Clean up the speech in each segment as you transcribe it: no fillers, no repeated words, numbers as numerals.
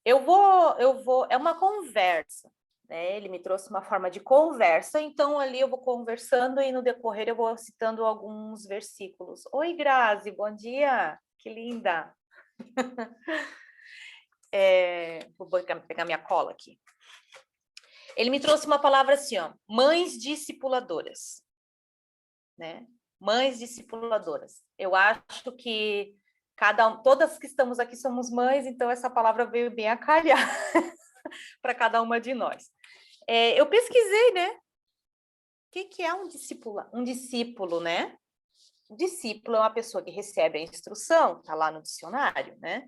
é uma conversa, né? Ele me trouxe uma forma de conversa, então ali eu vou conversando e no decorrer eu vou citando alguns versículos. Oi, Grazi, bom dia, que linda. Vou pegar minha cola aqui. Ele me trouxe uma palavra assim, ó, mães discipuladoras, né? Mães discipuladoras. Eu acho que todas que estamos aqui somos mães, então essa palavra veio bem a calhar para cada uma de nós. Eu pesquisei, né? O que é um discípulo? Um discípulo, né? O discípulo é uma pessoa que recebe a instrução, está lá no dicionário, né?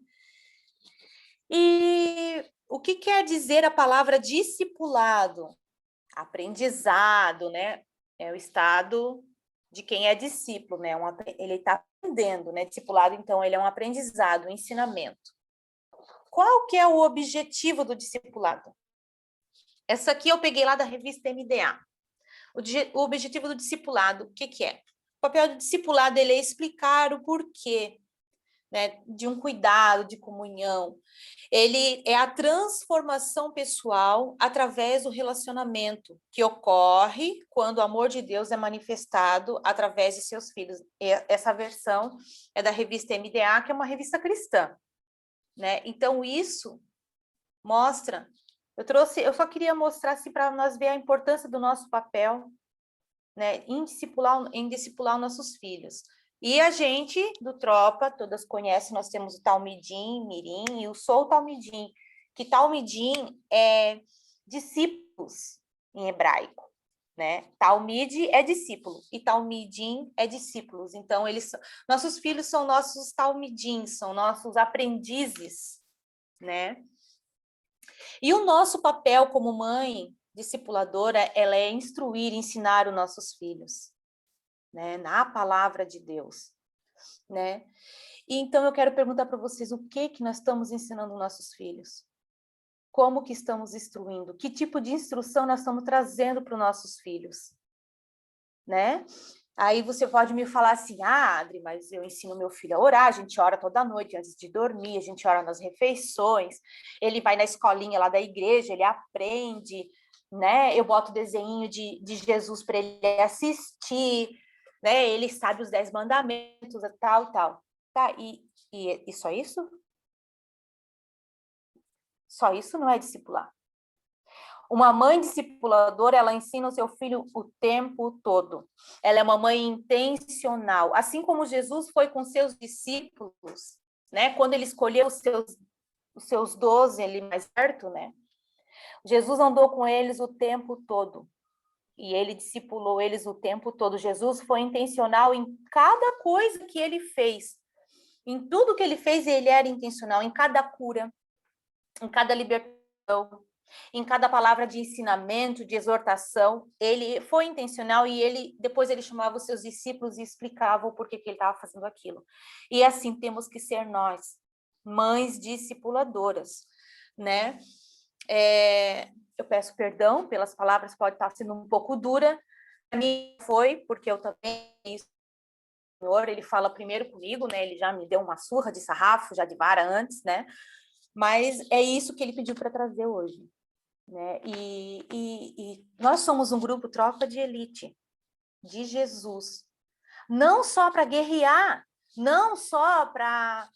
E o que quer dizer a palavra discipulado? Aprendizado, né? É o estado de quem é discípulo, né? Ele está aprendendo, né? Discipulado, então, ele é um aprendizado, um ensinamento. Qual que é o objetivo do discipulado? Essa aqui eu peguei lá da revista MDA. O objetivo do discipulado, o que é? O papel do discipulado, ele é explicar o porquê, né, de um cuidado, de comunhão. Ele é a transformação pessoal através do relacionamento que ocorre quando o amor de Deus é manifestado através de seus filhos. Essa versão é da revista MDA, que é uma revista cristã, né? Então, isso mostra... Eu só queria mostrar assim, para nós ver a importância do nosso papel, né, em discipular nossos filhos. E a gente, do Tropa, todas conhecem, nós temos o Talmidim, Mirim e o Sou Talmidim, que Talmidim é discípulos em hebraico, né? Talmid é discípulo e Talmidim é discípulos. Então, nossos filhos são nossos Talmidim, são nossos aprendizes, né? E o nosso papel como mãe discipuladora, ela é instruir, ensinar os nossos filhos, né, na palavra de Deus, né? E então eu quero perguntar para vocês o que nós estamos ensinando os nossos filhos? Como que estamos instruindo? Que tipo de instrução nós estamos trazendo para os nossos filhos, né? Aí você pode me falar assim, Adri, mas eu ensino meu filho a orar, a gente ora toda noite antes de dormir, a gente ora nas refeições, ele vai na escolinha lá da igreja, ele aprende, né? Eu boto desenho de Jesus para ele assistir, né? Ele sabe os 10 mandamentos, tal. Tá, e só isso? Só isso não é discipular. Uma mãe discipuladora, ela ensina o seu filho o tempo todo. Ela é uma mãe intencional. Assim como Jesus foi com seus discípulos, né? Quando ele escolheu os seus 12 ali mais perto, né? Jesus andou com eles o tempo todo. E ele discipulou eles o tempo todo. Jesus foi intencional em cada coisa que ele fez. Em tudo que ele fez, ele era intencional. Em cada cura, em cada libertação, em cada palavra de ensinamento, de exortação, ele foi intencional e depois ele chamava os seus discípulos e explicava o porquê que ele estava fazendo aquilo. E assim temos que ser nós, mães discipuladoras, né? Eu peço perdão pelas palavras, pode estar sendo um pouco dura. Para mim foi, porque eu também... O Senhor, ele fala primeiro comigo, né? Ele já me deu uma surra de sarrafo, já de vara antes, né? Mas é isso que ele pediu para trazer hoje, né? E nós somos um grupo tropa de elite de Jesus, não só para guerrear, não só para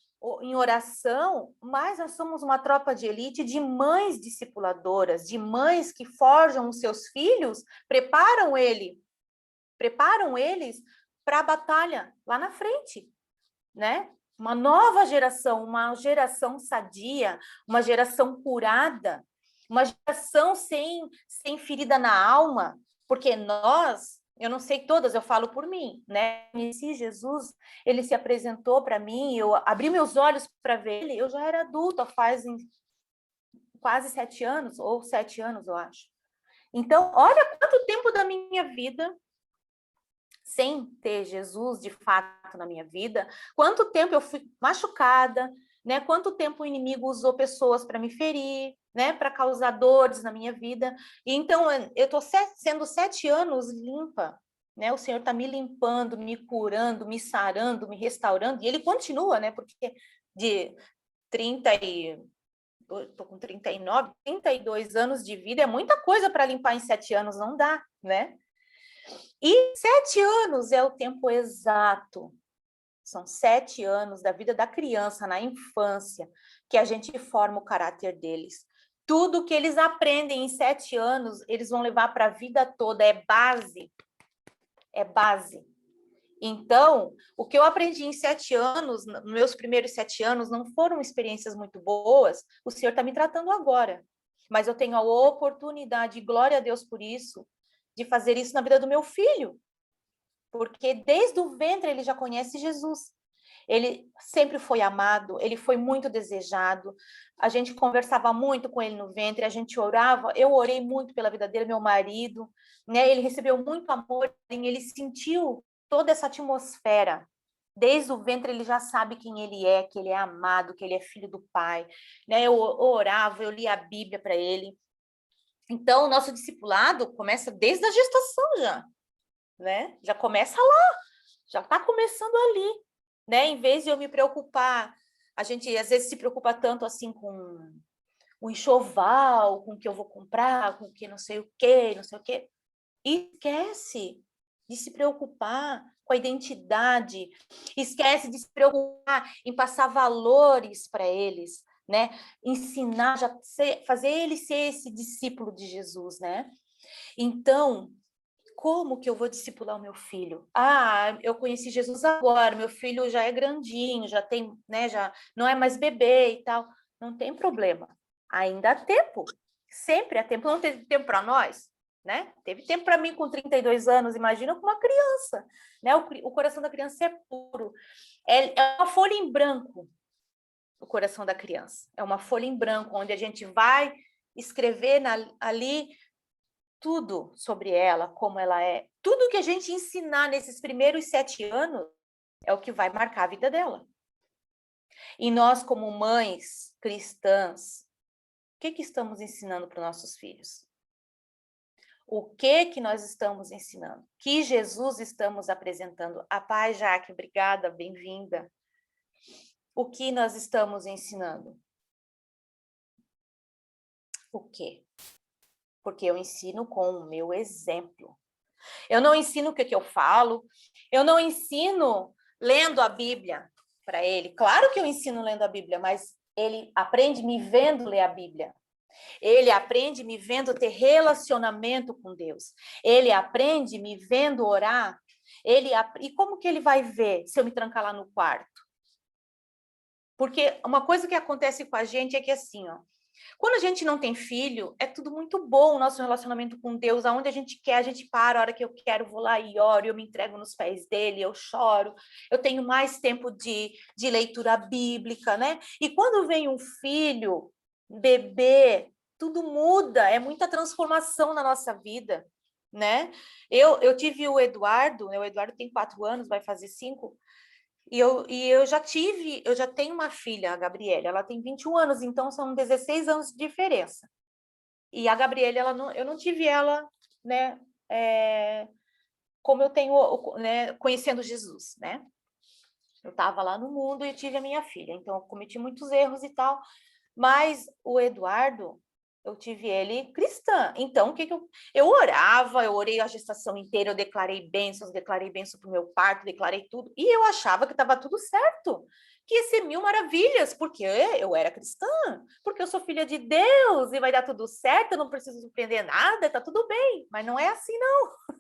em oração, mas nós somos uma tropa de elite de mães discipuladoras, de mães que forjam os seus filhos, preparam eles para a batalha lá na frente, né? Uma nova geração, uma geração sadia, uma geração curada, uma geração sem ferida na alma, porque eu não sei todas, eu falo por mim, né? Se Jesus, ele se apresentou para mim, eu abri meus olhos para ver ele, eu já era adulta faz quase 7 anos, ou 7 anos, eu acho. Então, olha quanto tempo da minha vida sem ter Jesus de fato na minha vida, quanto tempo eu fui machucada, né? Quanto tempo o inimigo usou pessoas para me ferir, né? Para causar dores na minha vida. E então eu estou sendo 7 anos limpa, né? O Senhor está me limpando, me curando, me sarando, me restaurando, e Ele continua, né? Porque de 30 e eu tô com 39, 32 anos de vida, é muita coisa para limpar em 7 anos, não dá, né? E 7 anos é o tempo exato. São 7 anos da vida da criança, na infância, que a gente forma o caráter deles. Tudo que eles aprendem em 7 anos, eles vão levar para a vida toda, é base. É base. Então, o que eu aprendi em 7 anos, meus primeiros 7 anos, não foram experiências muito boas, o Senhor está me tratando agora. Mas eu tenho a oportunidade, glória a Deus por isso, de fazer isso na vida do meu filho. Porque desde o ventre ele já conhece Jesus. Ele sempre foi amado, ele foi muito desejado. A gente conversava muito com ele no ventre, a gente orava. Eu orei muito pela vida dele, meu marido, né? Ele recebeu muito amor, ele sentiu toda essa atmosfera. Desde o ventre ele já sabe quem ele é, que ele é amado, que ele é filho do Pai, né? Eu orava, eu lia a Bíblia para ele. Então, o nosso discipulado começa desde a gestação já, né? Já começa lá, já está começando ali, né? Em vez de eu me preocupar, a gente às vezes se preocupa tanto assim com o enxoval, com o que eu vou comprar, com o que não sei o quê, não sei o quê. E esquece de se preocupar com a identidade, esquece de se preocupar em passar valores para eles, né? Ensinar, fazer ele ser esse discípulo de Jesus, né? Então, como que eu vou discipular o meu filho? Ah, eu conheci Jesus agora, meu filho já é grandinho, já tem, né, já não é mais bebê e tal. Não tem problema. Ainda há tempo. Sempre há tempo. Não teve tempo para nós, né? Teve tempo para mim com 32 anos, imagina com uma criança, né? O coração da criança é puro. É uma folha em branco, o coração da criança. É uma folha em branco, onde a gente vai escrever ali tudo sobre ela, como ela é. Tudo que a gente ensinar nesses primeiros 7 anos é o que vai marcar a vida dela. E nós, como mães cristãs, o que estamos ensinando para os nossos filhos? O que nós estamos ensinando? Que Jesus estamos apresentando? A paz, Jaque, obrigada, bem-vinda. O que nós estamos ensinando? O quê? Porque eu ensino com o meu exemplo. Eu não ensino o que eu falo, eu não ensino lendo a Bíblia para ele. Claro que eu ensino lendo a Bíblia, mas ele aprende me vendo ler a Bíblia. Ele aprende me vendo ter relacionamento com Deus. Ele aprende me vendo orar. E como que ele vai ver se eu me trancar lá no quarto? Porque uma coisa que acontece com a gente é que assim, ó, quando a gente não tem filho, é tudo muito bom o nosso relacionamento com Deus. Aonde a gente quer, a gente para, a hora que eu quero, vou lá e oro, eu me entrego nos pés dele, eu choro, eu tenho mais tempo de leitura bíblica, né? E quando vem um filho, bebê, tudo muda, é muita transformação na nossa vida, né? Eu tive o Eduardo, né? O Eduardo tem 4 anos, vai fazer 5. Eu já tenho uma filha, a Gabriela, ela tem 21 anos, então são 16 anos de diferença. E a Gabriela, eu não tive ela, né, como eu tenho, né, conhecendo Jesus, né? Eu estava lá no mundo e tive a minha filha, então eu cometi muitos erros e tal, mas o Eduardo, eu tive ele cristã. Então, o que eu orava, eu orei a gestação inteira, eu declarei bênçãos para o meu parto, declarei tudo, e eu achava que estava tudo certo, que ia ser 1000 maravilhas, porque eu era cristã, porque eu sou filha de Deus, e vai dar tudo certo, eu não preciso surpreender nada, tá tudo bem, mas não é assim, não.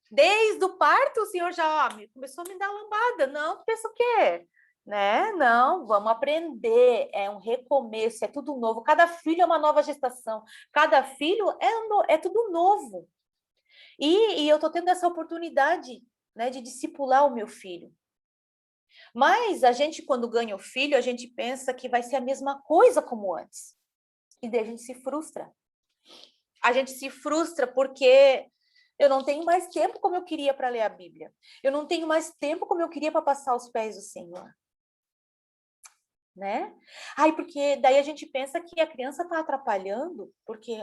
Desde o parto, o Senhor já começou a me dar lambada. Não, tu pensa o quê? Né? Não, vamos aprender. É um recomeço, é tudo novo. Cada filho é uma nova gestação. Cada filho é tudo novo. E eu estou tendo essa oportunidade, né, de discipular o meu filho. Mas a gente, quando ganha o filho, a gente pensa que vai ser a mesma coisa como antes. E daí a gente se frustra. A gente se frustra porque eu não tenho mais tempo como eu queria para ler a Bíblia. Eu não tenho mais tempo como eu queria para passar aos pés do Senhor. Né? Porque daí a gente pensa que a criança está atrapalhando, porque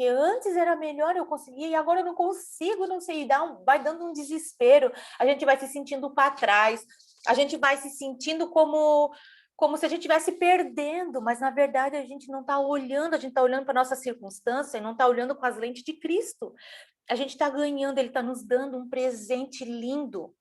antes era melhor, eu conseguia, e agora eu não consigo, não sei, vai dando um desespero, a gente vai se sentindo para trás, a gente vai se sentindo como como se a gente estivesse perdendo, mas na verdade a gente não está olhando, a gente está olhando para a nossa circunstância e não está olhando com as lentes de Cristo. A gente está ganhando, ele está nos dando um presente lindo,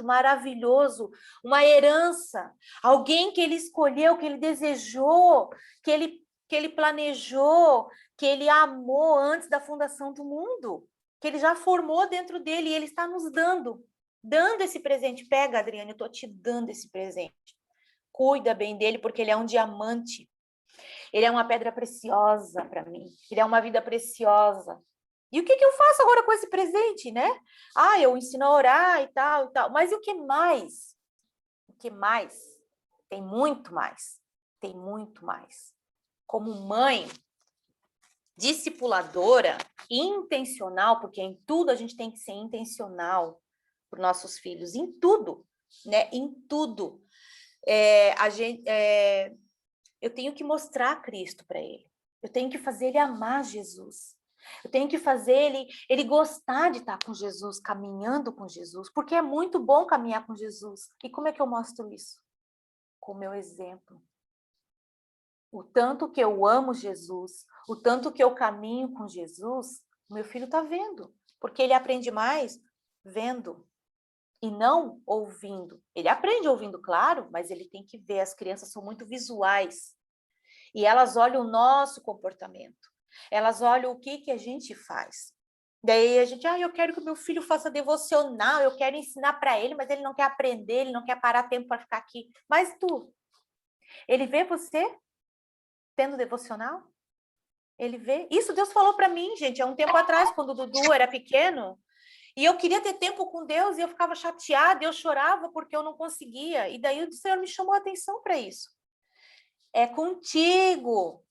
maravilhoso, uma herança, alguém que ele escolheu, que ele desejou, que ele planejou, que ele amou antes da fundação do mundo, que ele já formou dentro dele e ele está nos dando esse presente. Pega, Adriane, eu estou te dando esse presente. Cuida bem dele, porque ele é um diamante. Ele é uma pedra preciosa para mim. Ele é uma vida preciosa. E o que eu faço agora com esse presente, né? Ah, eu ensino a orar e tal, e tal. Mas e o que mais? O que mais? Tem muito mais. Tem muito mais. Como mãe, discipuladora, intencional, porque em tudo a gente tem que ser intencional para os nossos filhos. Em tudo, né? Em tudo. Eu tenho que mostrar Cristo para ele. Eu tenho que fazer ele amar Jesus. Eu tenho que fazer ele gostar de estar com Jesus, caminhando com Jesus, porque é muito bom caminhar com Jesus. E como é que eu mostro isso? Com o meu exemplo. O tanto que eu amo Jesus, o tanto que eu caminho com Jesus, o meu filho está vendo. Porque ele aprende mais vendo e não ouvindo. Ele aprende ouvindo, claro, mas ele tem que ver. As crianças são muito visuais. E elas olham o nosso comportamento. Elas olham o que a gente faz. Daí a gente, eu quero que o meu filho faça devocional, eu quero ensinar para ele, mas ele não quer aprender, ele não quer parar tempo para ficar aqui. Mas ele vê você tendo devocional? Ele vê? Isso Deus falou para mim, gente, há um tempo atrás, quando o Dudu era pequeno, e eu queria ter tempo com Deus, e eu ficava chateada, eu chorava porque eu não conseguia. E daí o Senhor me chamou a atenção para isso. É contigo.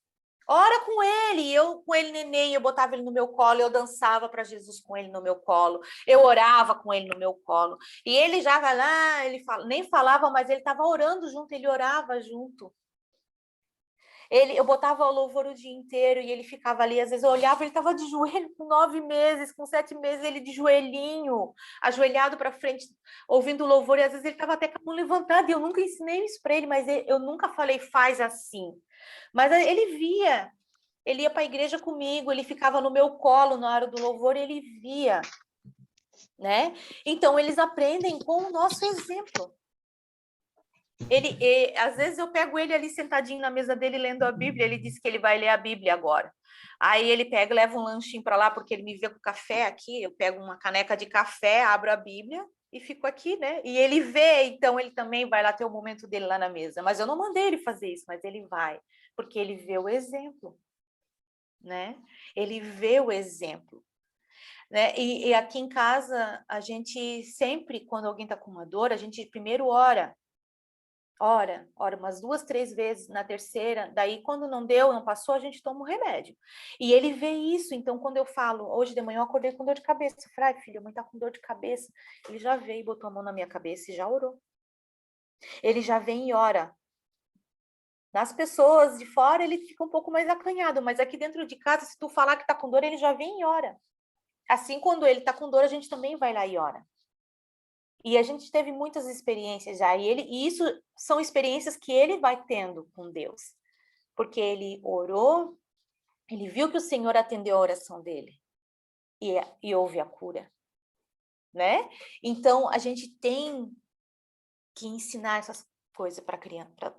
Ora com ele, eu com ele neném, eu botava ele no meu colo, eu dançava para Jesus com ele no meu colo, eu orava com ele no meu colo. E ele já vai lá, nem falava, mas ele estava orando junto, ele orava junto. Eu botava o louvor o dia inteiro e ele ficava ali, às vezes eu olhava, ele estava de joelho com 9 meses, com 7 meses, ele de joelhinho, ajoelhado para frente, ouvindo o louvor, e às vezes ele estava até com a mão levantada, e eu nunca ensinei isso para ele, mas eu nunca falei, faz assim. Mas ele via, ele ia para a igreja comigo, ele ficava no meu colo na hora do louvor, e ele via, né? Então, eles aprendem com o nosso exemplo. Às vezes eu pego ele ali sentadinho na mesa dele lendo a Bíblia, ele disse que ele vai ler a Bíblia agora. Aí ele pega, leva um lanchinho para lá, porque ele me vê com café aqui, eu pego uma caneca de café, abro a Bíblia e fico aqui, né? E ele vê, então ele também vai lá ter o momento dele lá na mesa. Mas eu não mandei ele fazer isso, mas ele vai, porque ele vê o exemplo, né? Ele vê o exemplo. Né? E aqui em casa, a gente sempre, quando alguém está com uma dor, a gente primeiro ora umas 2, 3 vezes, na terceira, daí quando não deu, não passou, a gente toma o remédio. E ele vê isso, então quando eu falo, hoje de manhã eu acordei com dor de cabeça, eu falei, filho, a mãe tá com dor de cabeça, ele já veio e botou a mão na minha cabeça e já orou. Ele já vem e ora. Nas pessoas de fora, ele fica um pouco mais acanhado, mas aqui dentro de casa, se tu falar que tá com dor, ele já vem e ora. Assim, quando ele tá com dor, a gente também vai lá e ora. E a gente teve muitas experiências já, e isso são experiências que ele vai tendo com Deus. Porque ele orou, ele viu que o Senhor atendeu a oração dele e houve a cura, né? Então, a gente tem que ensinar essas coisas para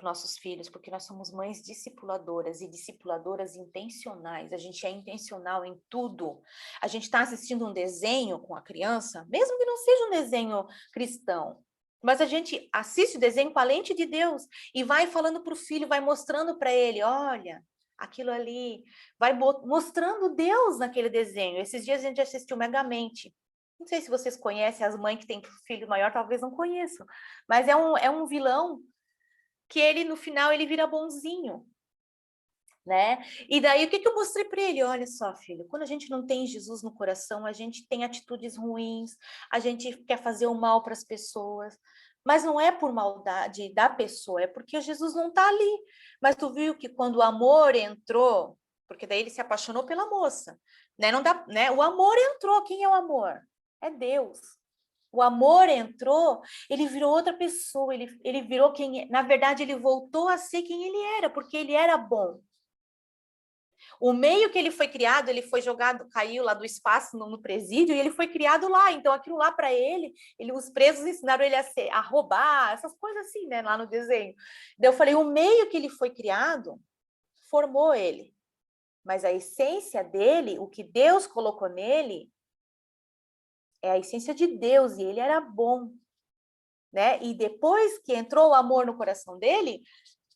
nossos filhos, porque nós somos mães discipuladoras e discipuladoras intencionais. A gente é intencional em tudo. A gente está assistindo um desenho com a criança, mesmo que não seja um desenho cristão, mas a gente assiste o desenho com a lente de Deus e vai falando para o filho, vai mostrando para ele, olha, aquilo ali, vai mostrando Deus naquele desenho. Esses dias a gente assistiu Megamente. Não sei se vocês conhecem, as mães que têm filho maior talvez não conheçam, mas é um vilão que ele, no final, ele vira bonzinho, né? E daí, o que eu mostrei para ele? Olha só, filho, quando a gente não tem Jesus no coração, a gente tem atitudes ruins, a gente quer fazer o mal para as pessoas, mas não é por maldade da pessoa, é porque Jesus não está ali. Mas tu viu que quando o amor entrou, porque daí ele se apaixonou pela moça, né? Não dá, né? O amor entrou. Quem é o amor? É Deus. O amor entrou, ele virou outra pessoa, ele virou quem... Na verdade, ele voltou a ser quem ele era, porque ele era bom. O meio que ele foi criado, ele foi jogado, caiu lá do espaço no presídio, e ele foi criado lá. Então, aquilo lá para ele, os presos ensinaram ele a roubar, essas coisas assim, né, lá no desenho. Daí eu falei, o meio que ele foi criado formou ele. Mas a essência dele, o que Deus colocou nele, é a essência de Deus, e ele era bom, né? E depois que entrou o amor no coração dele,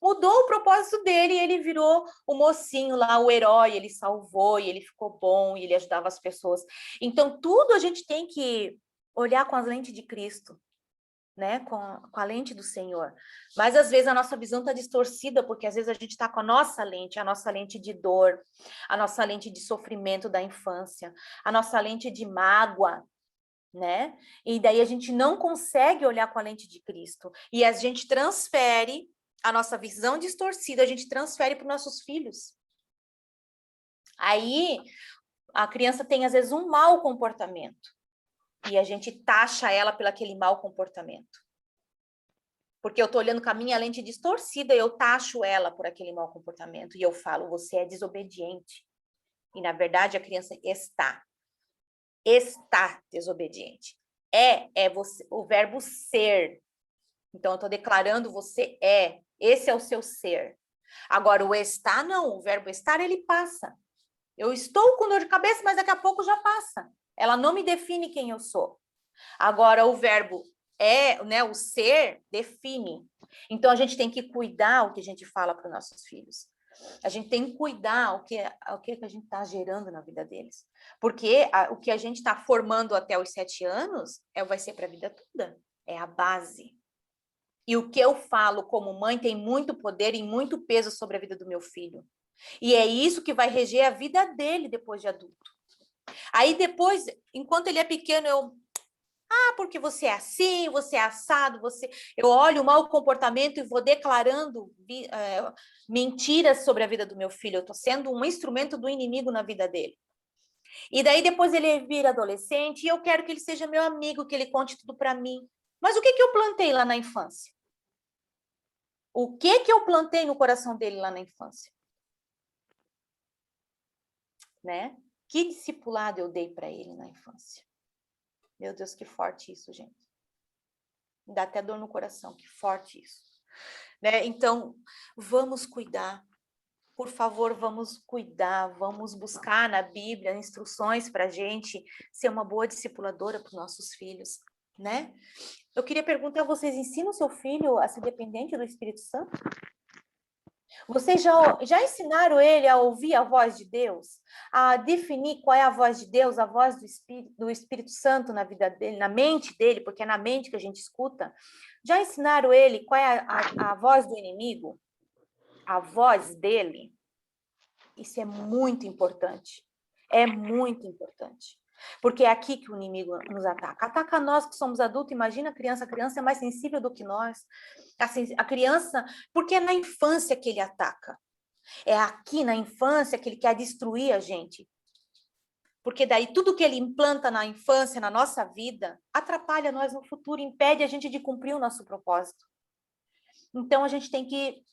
mudou o propósito dele, e ele virou o mocinho lá, o herói, ele salvou, e ele ficou bom, e ele ajudava as pessoas. Então, tudo a gente tem que olhar com as lentes de Cristo, né? Com a lente do Senhor. Mas, às vezes, a nossa visão está distorcida, porque, às vezes, a gente está com a nossa lente de dor, a nossa lente de sofrimento da infância, a nossa lente de mágoa, né? E daí a gente não consegue olhar com a lente de Cristo. E a gente transfere a nossa visão distorcida, a gente transfere para os nossos filhos. Aí a criança tem, às vezes, um mau comportamento. E a gente taxa ela pelo aquele mau comportamento. Porque eu estou olhando com a minha lente distorcida e eu taxo ela por aquele mau comportamento. E eu falo, você é desobediente. E, na verdade, a criança está desobediente. É você, o verbo ser. Então, eu estou declarando você é. Esse é o seu ser. Agora, o estar, não. O verbo estar, ele passa. Eu estou com dor de cabeça, mas daqui a pouco já passa. Ela não me define quem eu sou. Agora, o verbo é, né, o ser, define. Então, a gente tem que cuidar o que a gente fala para os nossos filhos. A gente tem que cuidar o que a gente está gerando na vida deles. Porque o que a gente está formando até os 7 anos vai ser para a vida toda. É a base. E o que eu falo como mãe tem muito poder e muito peso sobre a vida do meu filho. E é isso que vai reger a vida dele depois de adulto. Aí depois, enquanto ele é pequeno, porque você é assim, você é assado, eu olho o mau comportamento e vou declarando mentiras sobre a vida do meu filho. Eu estou sendo um instrumento do inimigo na vida dele. E daí depois ele vira adolescente e eu quero que ele seja meu amigo, que ele conte tudo para mim. Mas o que eu plantei lá na infância? O que eu plantei no coração dele lá na infância? Né? Que discipulado eu dei para ele na infância? Meu Deus, que forte isso, gente. Me dá até dor no coração, que forte isso. Né? Então, vamos cuidar. Por favor, vamos cuidar, vamos buscar na Bíblia instruções para a gente ser uma boa discipuladora para os nossos filhos, né? Eu queria perguntar, vocês ensinam o seu filho a ser dependente do Espírito Santo? Vocês já ensinaram ele a ouvir a voz de Deus? A definir qual é a voz de Deus, a voz do Espírito Santo na vida dele, na mente dele, porque é na mente que a gente escuta? Já ensinaram ele qual é a voz do inimigo? A voz dele? Isso é muito importante. É muito importante. Porque é aqui que o inimigo nos ataca. Ataca nós que somos adultos. Imagina a criança é mais sensível do que nós. A criança, porque é na infância que ele ataca. É aqui na infância que ele quer destruir a gente. Porque daí tudo que ele implanta na infância, na nossa vida, atrapalha nós no futuro, impede a gente de cumprir o nosso propósito. Então, a gente tem que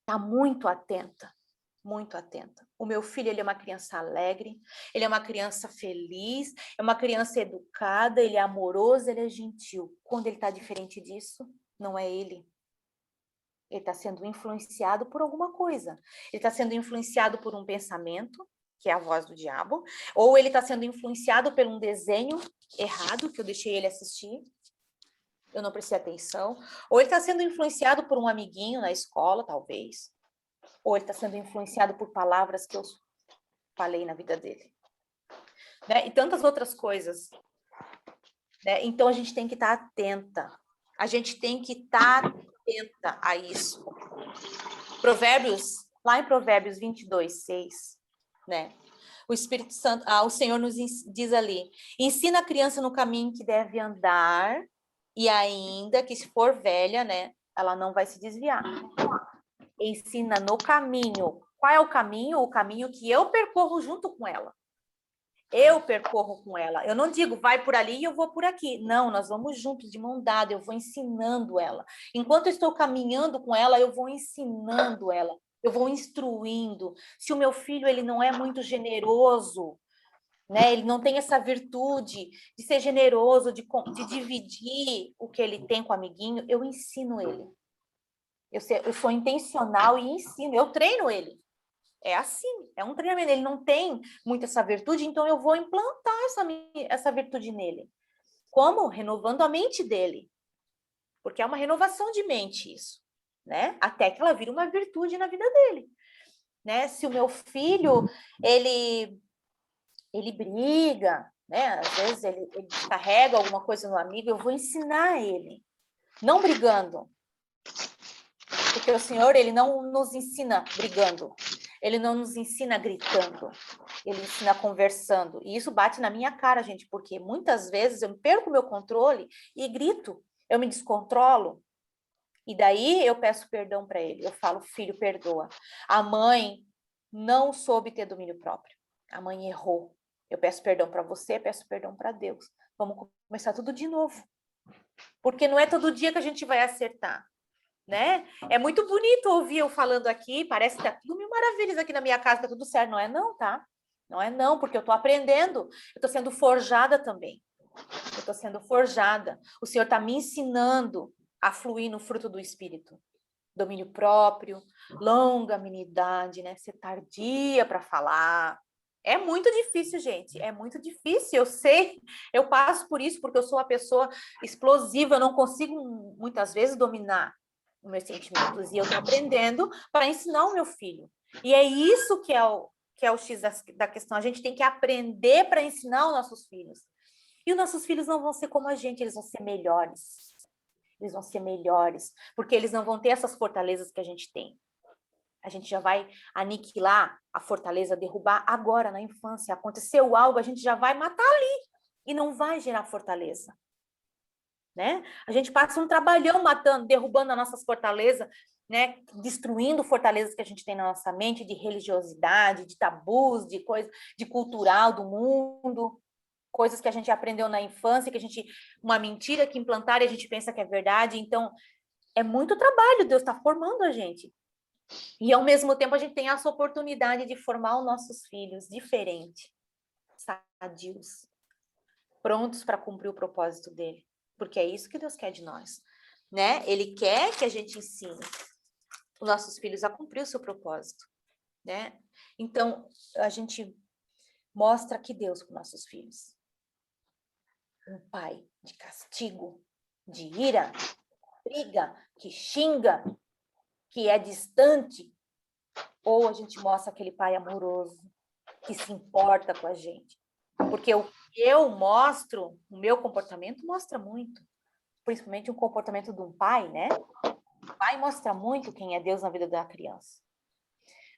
estar muito atenta. Muito atenta. O meu filho, ele é uma criança alegre, ele é uma criança feliz, é uma criança educada, ele é amoroso, ele é gentil. Quando ele está diferente disso, não é ele. Ele está sendo influenciado por alguma coisa. Ele está sendo influenciado por um pensamento, que é a voz do diabo, ou ele está sendo influenciado por um desenho errado que eu deixei ele assistir, eu não prestei atenção, ou ele está sendo influenciado por um amiguinho na escola, talvez, ou ele está sendo influenciado por palavras que eu falei na vida dele. Né? E tantas outras coisas. Né? Então, a gente tem que estar atenta. A gente tem que estar atenta a isso. Lá em Provérbios 22, 6, né? O Espírito Santo, o Senhor nos diz ali, ensina a criança no caminho que deve andar, e ainda que se for velha, né, ela não vai se desviar. Ensina no caminho. Qual é o caminho? O caminho que eu percorro junto com ela. Eu percorro com ela. Eu não digo, vai por ali e eu vou por aqui. Não, nós vamos juntos, de mão dada. Eu vou ensinando ela. Enquanto eu estou caminhando com ela, eu vou ensinando ela. Eu vou instruindo. Se o meu filho ele não é muito generoso, né? Ele não tem essa virtude de ser generoso, de dividir o que ele tem com o amiguinho, eu ensino ele. Eu sou intencional e ensino. Eu treino ele. É assim, é um treinamento. Ele não tem muito essa virtude, então eu vou implantar essa virtude nele. Como? Renovando a mente dele. Porque é uma renovação de mente isso, né? Até que ela vira uma virtude na vida dele. Né? Se o meu filho, ele briga, né? Às vezes ele descarrega alguma coisa no amigo, eu vou ensinar ele. Não brigando. Porque o Senhor, ele não nos ensina brigando. Ele não nos ensina gritando, ele ensina conversando. E isso bate na minha cara, gente, porque muitas vezes eu perco o meu controle e grito, eu me descontrolo. E daí eu peço perdão para ele. Eu falo, filho, perdoa. A mãe não soube ter domínio próprio. A mãe errou. Eu peço perdão para você, peço perdão para Deus. Vamos começar tudo de novo. Porque não é todo dia que a gente vai acertar. Né? É muito bonito ouvir eu falando aqui, parece que tá tudo mil maravilhas aqui na minha casa, tá tudo certo. Não é não, tá? Não é não, porque eu tô aprendendo, eu tô sendo forjada também. Eu tô sendo forjada. O Senhor tá me ensinando a fluir no fruto do Espírito. Domínio próprio, longanimidade, né? Ser tardia para falar. É muito difícil, gente. É muito difícil. Eu sei, eu passo por isso porque eu sou uma pessoa explosiva, eu não consigo muitas vezes dominar os meus sentimentos. E eu estou aprendendo para ensinar o meu filho. E é isso que é o X da questão. A gente tem que aprender para ensinar os nossos filhos. E os nossos filhos não vão ser como a gente, eles vão ser melhores. Eles vão ser melhores, porque eles não vão ter essas fortalezas que a gente tem. A gente já vai aniquilar a fortaleza, derrubar agora, na infância. Aconteceu algo, a gente já vai matar ali e não vai gerar fortaleza. Né? A gente passa um trabalhão matando, derrubando as nossas fortalezas, né? Destruindo fortalezas que a gente tem na nossa mente, de religiosidade, de tabus, de coisa, de cultural do mundo, coisas que a gente aprendeu na infância, que a gente, uma mentira que implantaram e a gente pensa que é verdade. Então, é muito trabalho, Deus está formando a gente. E, ao mesmo tempo, a gente tem essa oportunidade de formar os nossos filhos diferentes, sadios, prontos para cumprir o propósito dele. Porque é isso que Deus quer de nós, né? Ele quer que a gente ensine os nossos filhos a cumprir o seu propósito, né? Então, a gente mostra que Deus com nossos filhos. Um pai de castigo, de ira, briga, que xinga, que é distante, ou a gente mostra aquele pai amoroso, que se importa com a gente. Porque o que eu mostro, o meu comportamento mostra muito. Principalmente o comportamento de um pai, né? O pai mostra muito quem é Deus na vida da criança.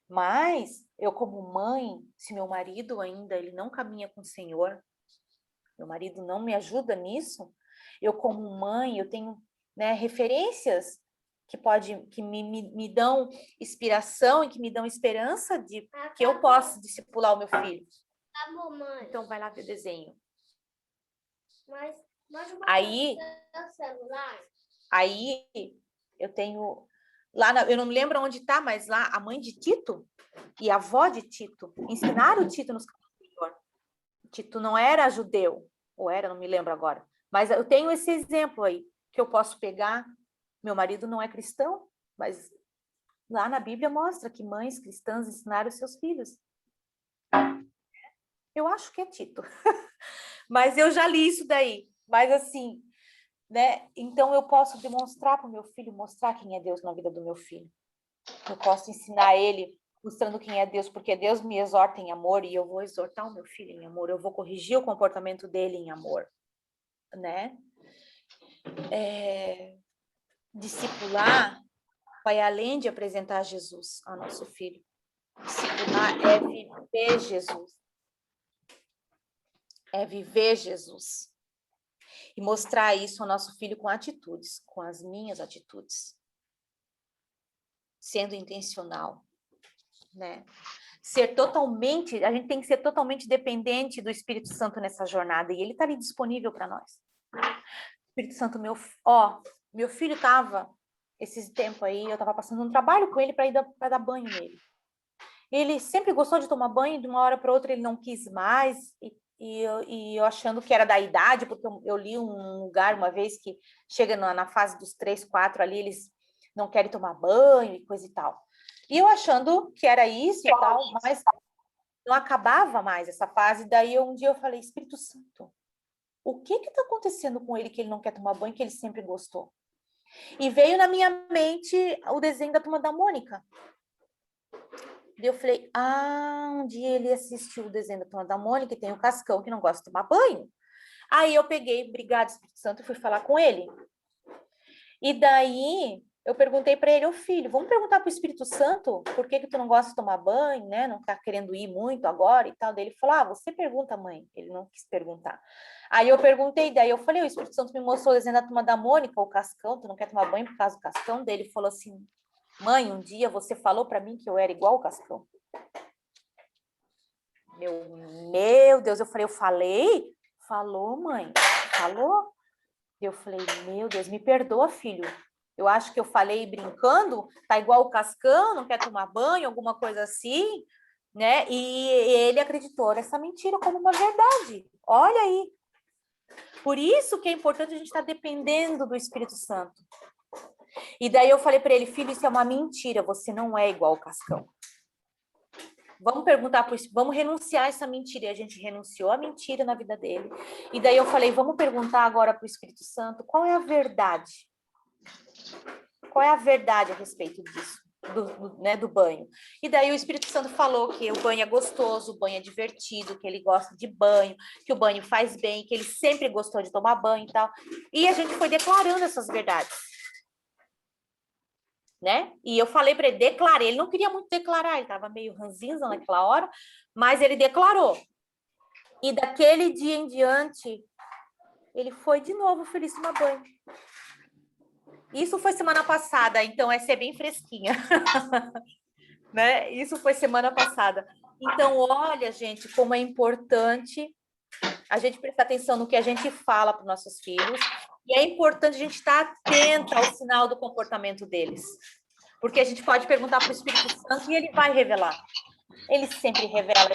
Mas eu, como mãe, se meu marido ainda ele não caminha com o Senhor, meu marido não me ajuda nisso, eu, como mãe, eu tenho, né, referências que me dão inspiração e que me dão esperança de que eu posso discipular o meu filho. Mãe. Então, vai lá ver desenho. Mas aí eu tenho lá, eu não me lembro onde está, mas lá a mãe de Tito e a avó de Tito ensinaram o Tito nos caminhos do Senhor. Tito não era judeu, ou era, não me lembro agora. Mas eu tenho esse exemplo aí que eu posso pegar. Meu marido não é cristão, mas lá na Bíblia mostra que mães cristãs ensinaram os seus filhos. Eu acho que é Tito. Mas eu já li isso daí. Mas assim, né? Então eu posso demonstrar para o meu filho, mostrar quem é Deus na vida do meu filho. Eu posso ensinar ele mostrando quem é Deus, porque Deus me exorta em amor e eu vou exortar o meu filho em amor, eu vou corrigir o comportamento dele em amor, né? Discipular vai além de apresentar Jesus ao nosso filho. Discipular é viver Jesus. É viver Jesus. E mostrar isso ao nosso filho com atitudes, com as minhas atitudes. Sendo intencional, né? a gente tem que ser totalmente dependente do Espírito Santo nessa jornada, e ele está ali disponível para nós. Espírito Santo, meu filho estava, esse tempo aí, eu estava passando um trabalho com ele para dar banho nele. Ele sempre gostou de tomar banho, de uma hora para outra ele não quis mais, e eu achando que era da idade, porque eu li um lugar uma vez que chega na fase dos 3, 4 ali, eles não querem tomar banho e coisa e tal. E eu achando que era isso e tal, mas não acabava mais essa fase. Daí um dia eu falei, Espírito Santo, o que está acontecendo com ele que ele não quer tomar banho, que ele sempre gostou? E veio na minha mente o desenho da Turma da Mônica. Eu falei, um dia ele assistiu o desenho da Turma da Mônica e tem o Cascão que não gosta de tomar banho. Aí eu peguei, obrigado Espírito Santo, e fui falar com ele. E daí eu perguntei para ele, filho, vamos perguntar para o Espírito Santo por que tu não gosta de tomar banho, né? Não tá querendo ir muito agora e tal. Daí ele falou, você pergunta, mãe. Ele não quis perguntar. Aí eu perguntei, daí eu falei, o Espírito Santo me mostrou o desenho da Turma da Mônica, o Cascão, tu não quer tomar banho por causa do Cascão? Daí ele falou assim, mãe, um dia você falou para mim que eu era igual o Cascão. Meu Deus, eu falei, eu falei? Falou, mãe, falou? Eu falei, meu Deus, me perdoa, filho. Eu acho que eu falei brincando, tá igual o Cascão, não quer tomar banho, alguma coisa assim, né? E ele acreditou nessa mentira como uma verdade. Olha aí. Por isso que é importante a gente estar dependendo do Espírito Santo. E daí eu falei para ele, filho, isso é uma mentira, você não é igual o Cascão. Vamos perguntar, vamos renunciar a essa mentira. E a gente renunciou à mentira na vida dele. E daí eu falei, vamos perguntar agora para o Espírito Santo qual é a verdade. Qual é a verdade a respeito disso, do banho? E daí o Espírito Santo falou que o banho é gostoso, o banho é divertido, que ele gosta de banho, que o banho faz bem, que ele sempre gostou de tomar banho e tal. E a gente foi declarando essas verdades. Né? E eu falei para ele, declarei. Ele não queria muito declarar, ele estava meio ranzinza naquela hora, mas ele declarou. E daquele dia em diante, ele foi de novo feliz tomar banho. Isso foi semana passada, então essa é bem fresquinha. Né? Isso foi semana passada. Então, olha, gente, como é importante a gente prestar atenção no que a gente fala para os nossos filhos, e é importante a gente estar atenta ao sinal do comportamento deles. Porque a gente pode perguntar para o Espírito Santo e ele vai revelar. Ele sempre revela.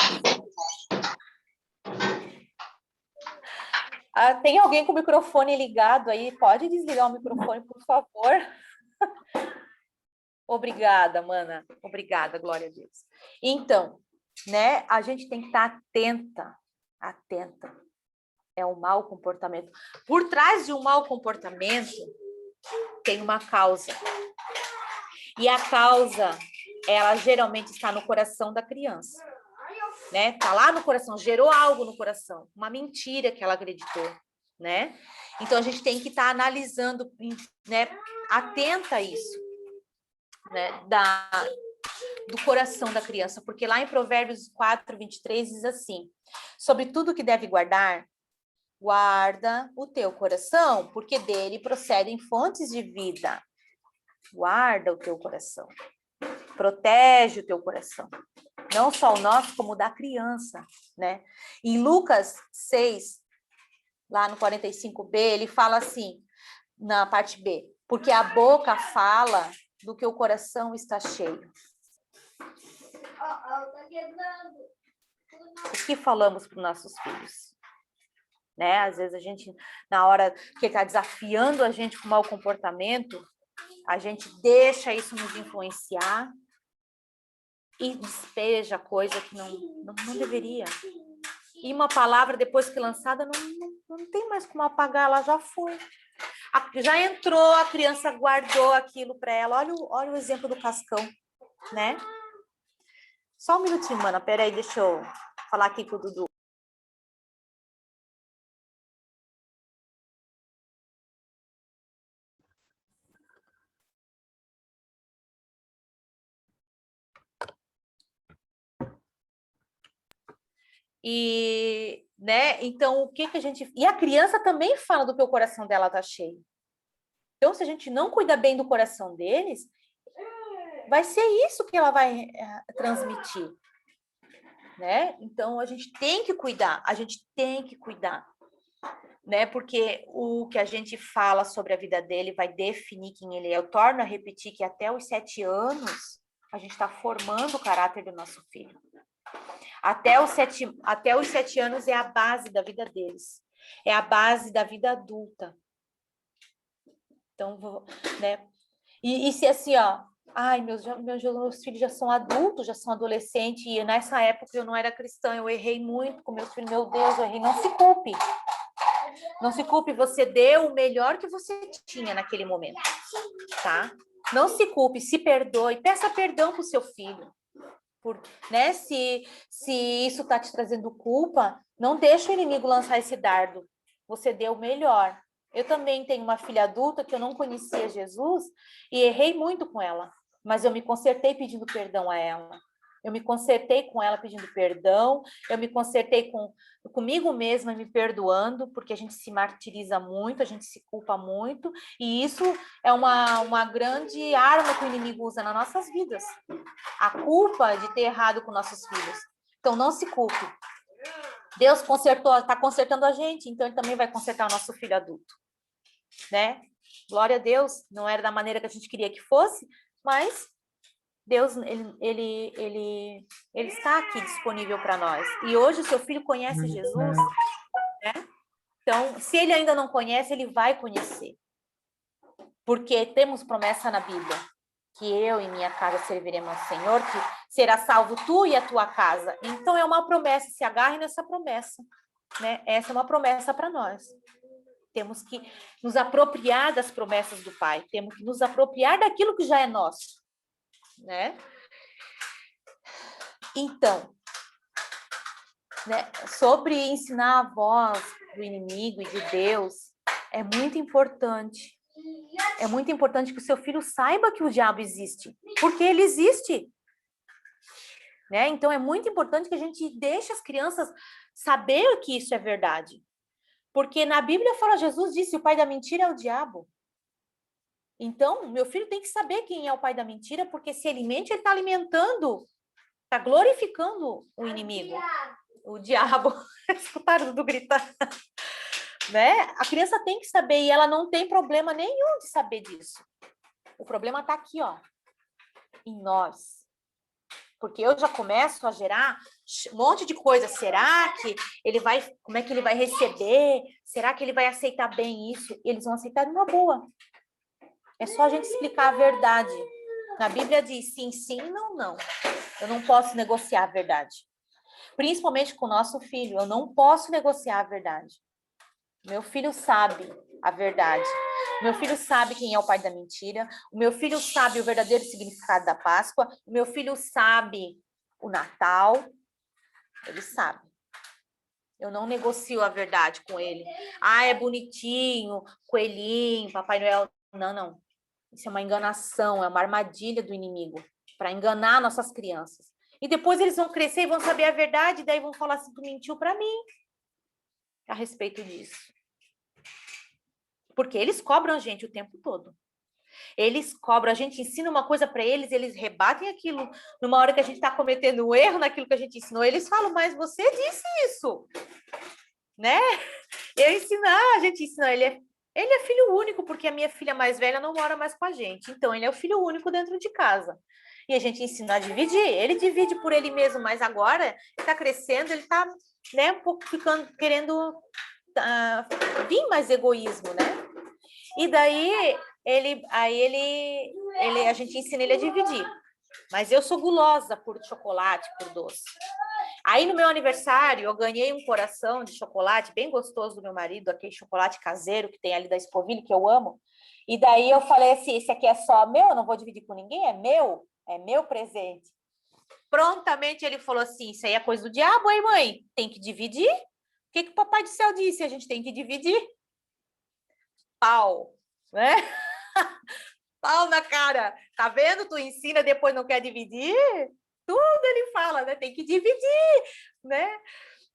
Tem alguém com o microfone ligado aí? Pode desligar o microfone, por favor? Obrigada, mana. Obrigada, glória a Deus. Então, né, a gente tem que estar atenta. É um mau comportamento. Por trás de um mau comportamento, tem uma causa. E a causa, ela geralmente está no coração da criança, né? Tá lá no coração, gerou algo no coração, uma mentira que ela acreditou, né? Então a gente tem que estar analisando, né? Atenta a isso, né? Do coração da criança, porque lá em Provérbios 4:23 diz assim: sobre tudo que deve guardar, guarda o teu coração, porque dele procedem fontes de vida. Guarda o teu coração. Protege o teu coração. Não só o nosso, como o da criança, né? Em Lucas 6, lá no 45b, ele fala assim, na parte B, porque a boca fala do que o coração está cheio. O que falamos para os nossos filhos? Né? Às vezes a gente, na hora que está desafiando a gente com mau comportamento, a gente deixa isso nos influenciar e despeja coisa que não deveria. E uma palavra, depois que lançada, não tem mais como apagar, ela já foi. Já entrou, a criança guardou aquilo para ela. Olha o exemplo do Cascão, né? Só um minutinho, mana. Peraí, deixa eu falar aqui com o Dudu. E, né, então, o que a gente... E a criança também fala do que o coração dela tá cheio. Então, se a gente não cuida bem do coração deles, vai ser isso que ela vai transmitir, né? Então, a gente tem que cuidar, né? Porque o que a gente fala sobre a vida dele vai definir quem ele é. Eu torno a repetir que até os 7 anos, a gente está formando o caráter do nosso filho. Até os 7 anos é a base da vida deles. É a base da vida adulta. Então, né? E se assim, ó, ai, meus filhos já são adultos, já são adolescentes, e nessa época eu não era cristã, eu errei muito com meus filhos, meu Deus, eu errei. Não se culpe. Não se culpe, você deu o melhor que você tinha naquele momento, tá? Não se culpe, se perdoe, peça perdão para o seu filho. Né? Se isso está te trazendo culpa, não deixa o inimigo lançar esse dardo. Você deu o melhor. Eu também tenho uma filha adulta que eu não conhecia Jesus e errei muito com ela, mas eu me consertei pedindo perdão a ela. Eu me consertei com ela pedindo perdão, eu me consertei comigo mesma me perdoando, porque a gente se martiriza muito, a gente se culpa muito, e isso é uma grande arma que o inimigo usa nas nossas vidas. A culpa de ter errado com nossos filhos. Então, não se culpe. Deus está consertando a gente, então ele também vai consertar o nosso filho adulto, né? Glória a Deus, não era da maneira que a gente queria que fosse, mas Deus, ele está aqui disponível para nós. E hoje o seu filho conhece Jesus, né? Então, se ele ainda não conhece, ele vai conhecer. Porque temos promessa na Bíblia, que eu e minha casa serviremos ao Senhor, que será salvo tu e a tua casa. Então, é uma promessa, se agarre nessa promessa, né? Essa é uma promessa para nós. Temos que nos apropriar das promessas do Pai, temos que nos apropriar daquilo que já é nosso, né? Então, né, sobre ensinar a voz do inimigo e de Deus, é muito importante. É muito importante que o seu filho saiba que o diabo existe, porque ele existe. Né? Então, é muito importante que a gente deixe as crianças saber que isso é verdade. Porque na Bíblia fala, Jesus disse, o pai da mentira é o diabo. Então, meu filho tem que saber quem é o pai da mentira, porque se ele mente, ele está alimentando, está glorificando o inimigo. O diabo. Escutaram do gritar? Né? A criança tem que saber, e ela não tem problema nenhum de saber disso. O problema está aqui, ó, em nós. Porque eu já começo a gerar um monte de coisa. Será que ele vai... Como é que ele vai receber? Será que ele vai aceitar bem isso? E eles vão aceitar de uma boa. É só a gente explicar a verdade. Na Bíblia diz sim, sim, não, não. Eu não posso negociar a verdade. Principalmente com o nosso filho. Eu não posso negociar a verdade. Meu filho sabe a verdade. Meu filho sabe quem é o pai da mentira. O meu filho sabe o verdadeiro significado da Páscoa. O meu filho sabe o Natal. Ele sabe. Eu não negocio a verdade com ele. Ah, é bonitinho, coelhinho, Papai Noel. Não, não. Isso é uma enganação, é uma armadilha do inimigo para enganar nossas crianças. E depois eles vão crescer e vão saber a verdade, e daí vão falar assim, tu mentiu para mim a respeito disso. Porque eles cobram a gente o tempo todo. Eles cobram, a gente ensina uma coisa para eles, eles rebatem aquilo. Numa hora que a gente está cometendo um erro naquilo que a gente ensinou, eles falam, mas você disse isso, né? A gente ensina, ele é filho único, porque a minha filha mais velha não mora mais com a gente. Então, ele é o filho único dentro de casa. E a gente ensina a dividir. Ele divide por ele mesmo, mas agora está crescendo, ele está, né, um pouco querendo vir mais egoísmo, né? E daí a gente ensina ele a dividir. Mas eu sou gulosa por chocolate, por doce. Aí no meu aniversário eu ganhei um coração de chocolate bem gostoso do meu marido, aquele chocolate caseiro que tem ali da Espoville, que eu amo. E daí eu falei assim, esse aqui é só meu, eu não vou dividir com ninguém, é meu presente. Prontamente ele falou assim, isso aí é coisa do diabo, hein, mãe? Tem que dividir? O que o Papai do Céu disse? A gente tem que dividir? Pau, né? Pau na cara. Tá vendo? Tu ensina, depois não quer dividir? Tudo ele fala, né? Tem que dividir, né?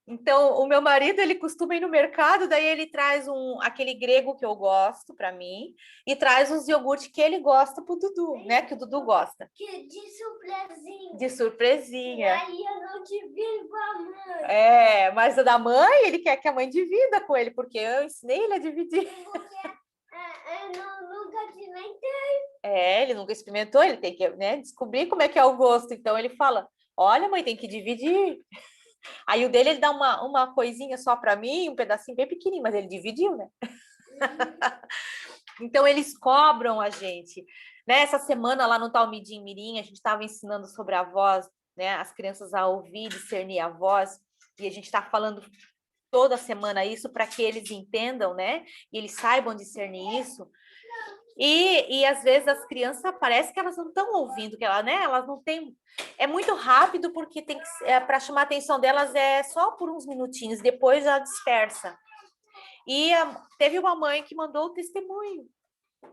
Então, o meu marido, ele costuma ir no mercado, daí ele traz aquele grego que eu gosto para mim e traz os iogurtes que ele gosta pro Dudu, né? Que o Dudu gosta. De surpresinha. De surpresinha. Aí eu não eu divido com a mãe. Mas o da mãe, ele quer que a mãe divida com ele, porque eu ensinei ele a dividir. Porque eu nunca experimentei. Ele nunca experimentou, ele tem que, né, descobrir como é que é o gosto. Então ele fala, olha, mãe, tem que dividir. Aí o dele, ele dá uma coisinha só para mim, um pedacinho bem pequenininho, mas ele dividiu, né? Então eles cobram a gente. Nessa semana lá no Talmidim Mirim, a gente estava ensinando sobre a voz, né? As crianças a ouvir, discernir a voz, e a gente está falando toda semana isso para que eles entendam, né? E eles saibam discernir isso. E às vezes as crianças parece que elas não estão ouvindo, que ela, né? Elas não têm. É muito rápido porque tem que para chamar a atenção delas é só por uns minutinhos, depois já dispersa. E teve uma mãe que mandou o testemunho,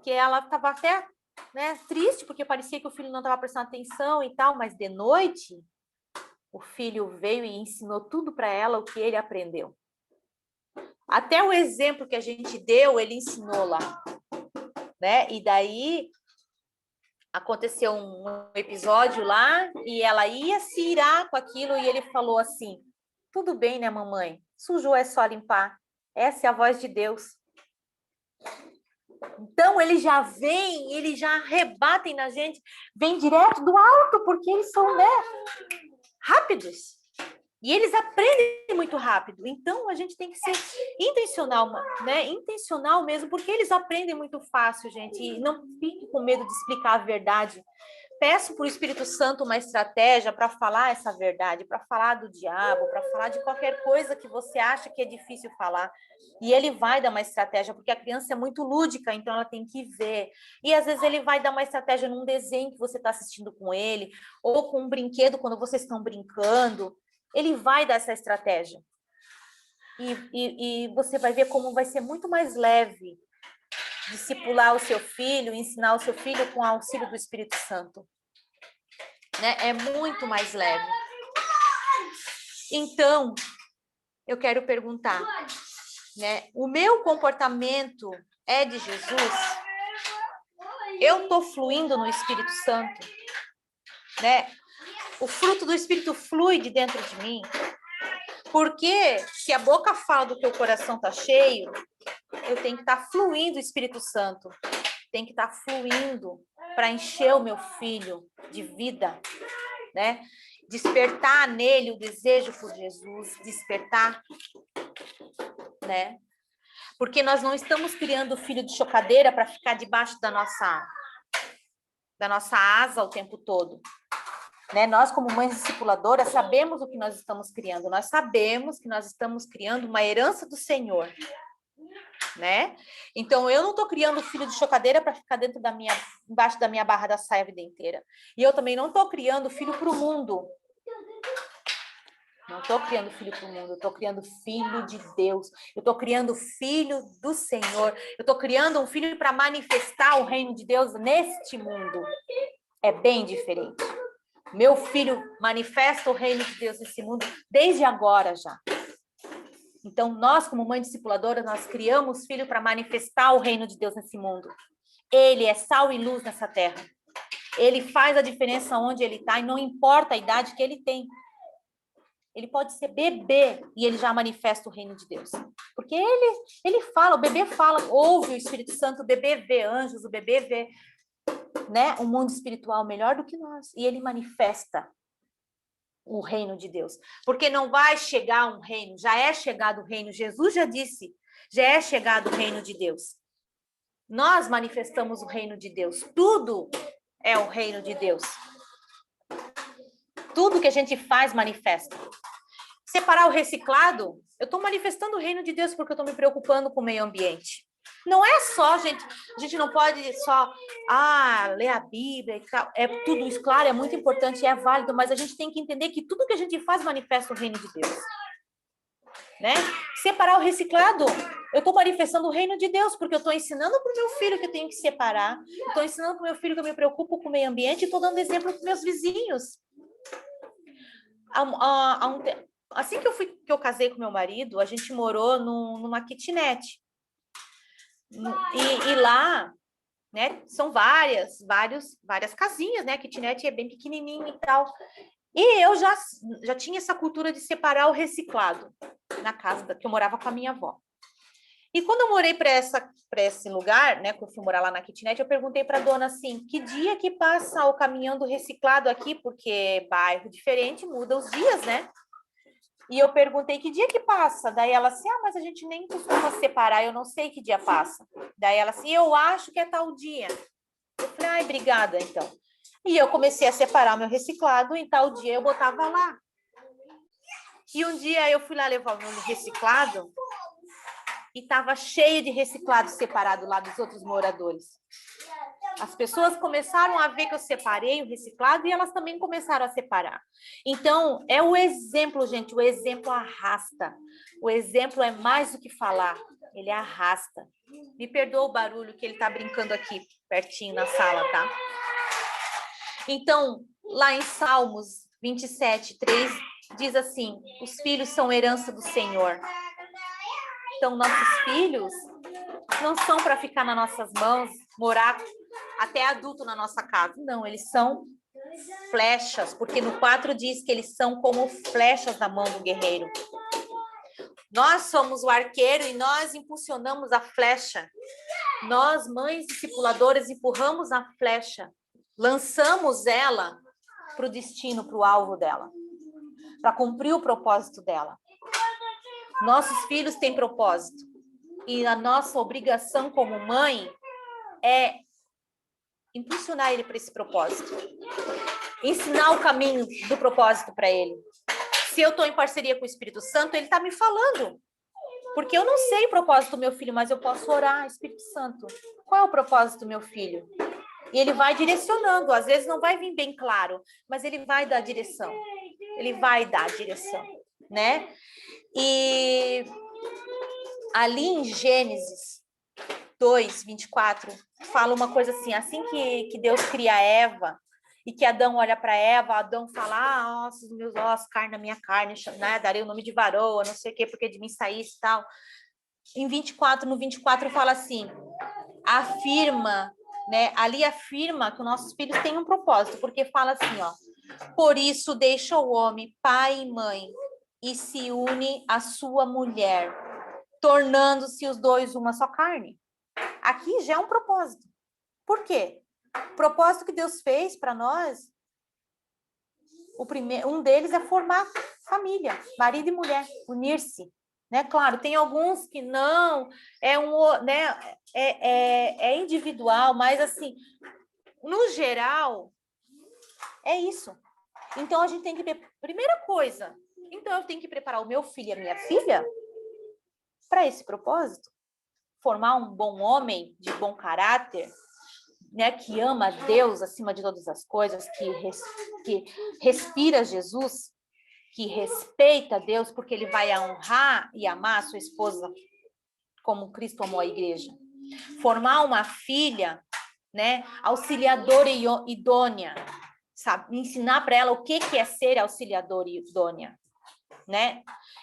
que ela estava até, né, triste porque parecia que o filho não estava prestando atenção e tal, mas de noite o filho veio e ensinou tudo para ela o que ele aprendeu. Até o exemplo que a gente deu, ele ensinou lá. Né? E daí aconteceu um episódio lá e ela ia se irar com aquilo e ele falou assim, tudo bem, né, mamãe? Sujou é só limpar. Essa é a voz de Deus. Então, eles já vêm, eles já rebatem na gente, vem direto do alto, porque eles são, né, rápidos. E eles aprendem muito rápido. Então, a gente tem que ser intencional, né? Intencional mesmo, porque eles aprendem muito fácil, gente. E não fique com medo de explicar a verdade. Peço para o Espírito Santo uma estratégia para falar essa verdade, para falar do diabo, para falar de qualquer coisa que você acha que é difícil falar. E ele vai dar uma estratégia, porque a criança é muito lúdica, então ela tem que ver. E às vezes ele vai dar uma estratégia num desenho que você está assistindo com ele, ou com um brinquedo quando vocês estão brincando. Ele vai dar essa estratégia. E você vai ver como vai ser muito mais leve discipular o seu filho, ensinar o seu filho com o auxílio do Espírito Santo. Né? É muito mais leve. Então, eu quero perguntar, né? O meu comportamento é de Jesus? Eu estou fluindo no Espírito Santo? Né? O fruto do Espírito flui de dentro de mim? Porque se a boca fala do que o coração está cheio, eu tenho que estar fluindo o Espírito Santo. Tem que estar fluindo para encher o meu filho de vida, né? Despertar nele o desejo por Jesus, despertar, né? Porque nós não estamos criando filho de chocadeira para ficar debaixo da nossa asa o tempo todo. Né? Nós, como mães discipuladoras, sabemos o que nós estamos criando. Nós sabemos que nós estamos criando uma herança do Senhor. Né? Então, eu não estou criando filho de chocadeira para ficar embaixo da minha barra da saia a vida inteira. E eu também não estou criando filho para o mundo. Não estou criando filho para o mundo, eu estou criando filho de Deus. Eu estou criando filho do Senhor. Eu estou criando um filho para manifestar o reino de Deus neste mundo. É bem diferente. Meu filho manifesta o reino de Deus nesse mundo desde agora já. Então, nós, como mãe discipuladora, nós criamos filho para manifestar o reino de Deus nesse mundo. Ele é sal e luz nessa terra. Ele faz a diferença onde ele está e não importa a idade que ele tem. Ele pode ser bebê e ele já manifesta o reino de Deus. Porque ele fala, o bebê fala, ouve o Espírito Santo, o bebê vê anjos, o bebê vê, né, um mundo espiritual melhor do que nós. E ele manifesta o reino de Deus. Porque não vai chegar um reino, já é chegado o reino. Jesus já disse, já é chegado o reino de Deus. Nós manifestamos o reino de Deus. Tudo é o reino de Deus. Tudo que a gente faz manifesta. Separar o reciclado, eu estou manifestando o reino de Deus porque eu estou me preocupando com o meio ambiente. Não é só, gente, a gente não pode só ler a Bíblia e tal. É tudo isso, claro, é muito importante, é válido, mas a gente tem que entender que tudo que a gente faz manifesta o reino de Deus. Né? Separar o reciclado, eu estou manifestando o reino de Deus, porque eu estou ensinando para o meu filho que eu tenho que separar, estou ensinando para o meu filho que eu me preocupo com o meio ambiente e estou dando exemplo para os meus vizinhos. Assim que eu casei com meu marido, a gente morou numa kitnet. E lá, né, são várias casinhas, né? A kitnet é bem pequenininha e tal. E eu já tinha essa cultura de separar o reciclado na casa que eu morava com a minha avó. E quando eu morei para esse lugar, né, que eu fui morar lá na kitnet, eu perguntei para a dona assim, que dia que passa o caminhão do reciclado aqui, porque bairro diferente muda os dias, né? E eu perguntei que dia que passa. Daí ela assim, mas a gente nem costuma separar, eu não sei que dia passa. Daí ela assim, eu acho que é tal dia. Eu falei, ai, obrigada, então. E eu comecei a separar meu reciclado, e tal dia eu botava lá. E um dia eu fui lá levar o meu reciclado e estava cheio de reciclado separado lá dos outros moradores. As pessoas começaram a ver que eu separei o reciclado e elas também começaram a separar. Então, é o exemplo, gente, o exemplo arrasta. O exemplo é mais do que falar, ele arrasta. Me perdoa o barulho que ele está brincando aqui, pertinho na sala, tá? Então, lá em Salmos 27:3, diz assim, os filhos são herança do Senhor. Então, nossos filhos não são para ficar nas nossas mãos, morar até adulto na nossa casa. Não, eles são flechas, porque no 4 diz que eles são como flechas na mão do guerreiro. Nós somos o arqueiro e nós impulsionamos a flecha. Nós, mães discipuladoras, empurramos a flecha, lançamos ela para o destino, para o alvo dela, para cumprir o propósito dela. Nossos filhos têm propósito. E a nossa obrigação como mãe é impulsionar ele para esse propósito. Ensinar o caminho do propósito para ele. Se eu estou em parceria com o Espírito Santo, ele está me falando. Porque eu não sei o propósito do meu filho, mas eu posso orar, Espírito Santo. Qual é o propósito do meu filho? E ele vai direcionando. Às vezes não vai vir bem claro, mas ele vai dar direção. Ele vai dar direção, né? E ali em Gênesis 2:24, fala uma coisa assim que Deus cria Eva, e que Adão olha para Eva, Adão fala, ossos dos meus ossos, carne da minha carne, né? Darei o nome de varoa, não sei o quê, porque de mim saísse e tal. No 24 fala assim, afirma, né? Ali afirma que os nossos filhos têm um propósito, porque fala assim, por isso deixa o homem, pai e mãe, e se une à sua mulher, tornando-se os dois uma só carne. Aqui já é um propósito. Por quê? O propósito que Deus fez para nós, um deles é formar família, marido e mulher, unir-se. Né? Claro, tem alguns que não, né? É individual, mas assim, no geral, é isso. Então a gente tem que, primeira coisa, então eu tenho que preparar o meu filho e a minha filha para esse propósito. Formar um bom homem de bom caráter, né, que ama Deus acima de todas as coisas, que respira Jesus, que respeita Deus, porque ele vai honrar e amar a sua esposa como Cristo amou a igreja. Formar uma filha, né, auxiliadora e idônea, sabe? Ensinar para ela o que é ser auxiliadora e idônea, né?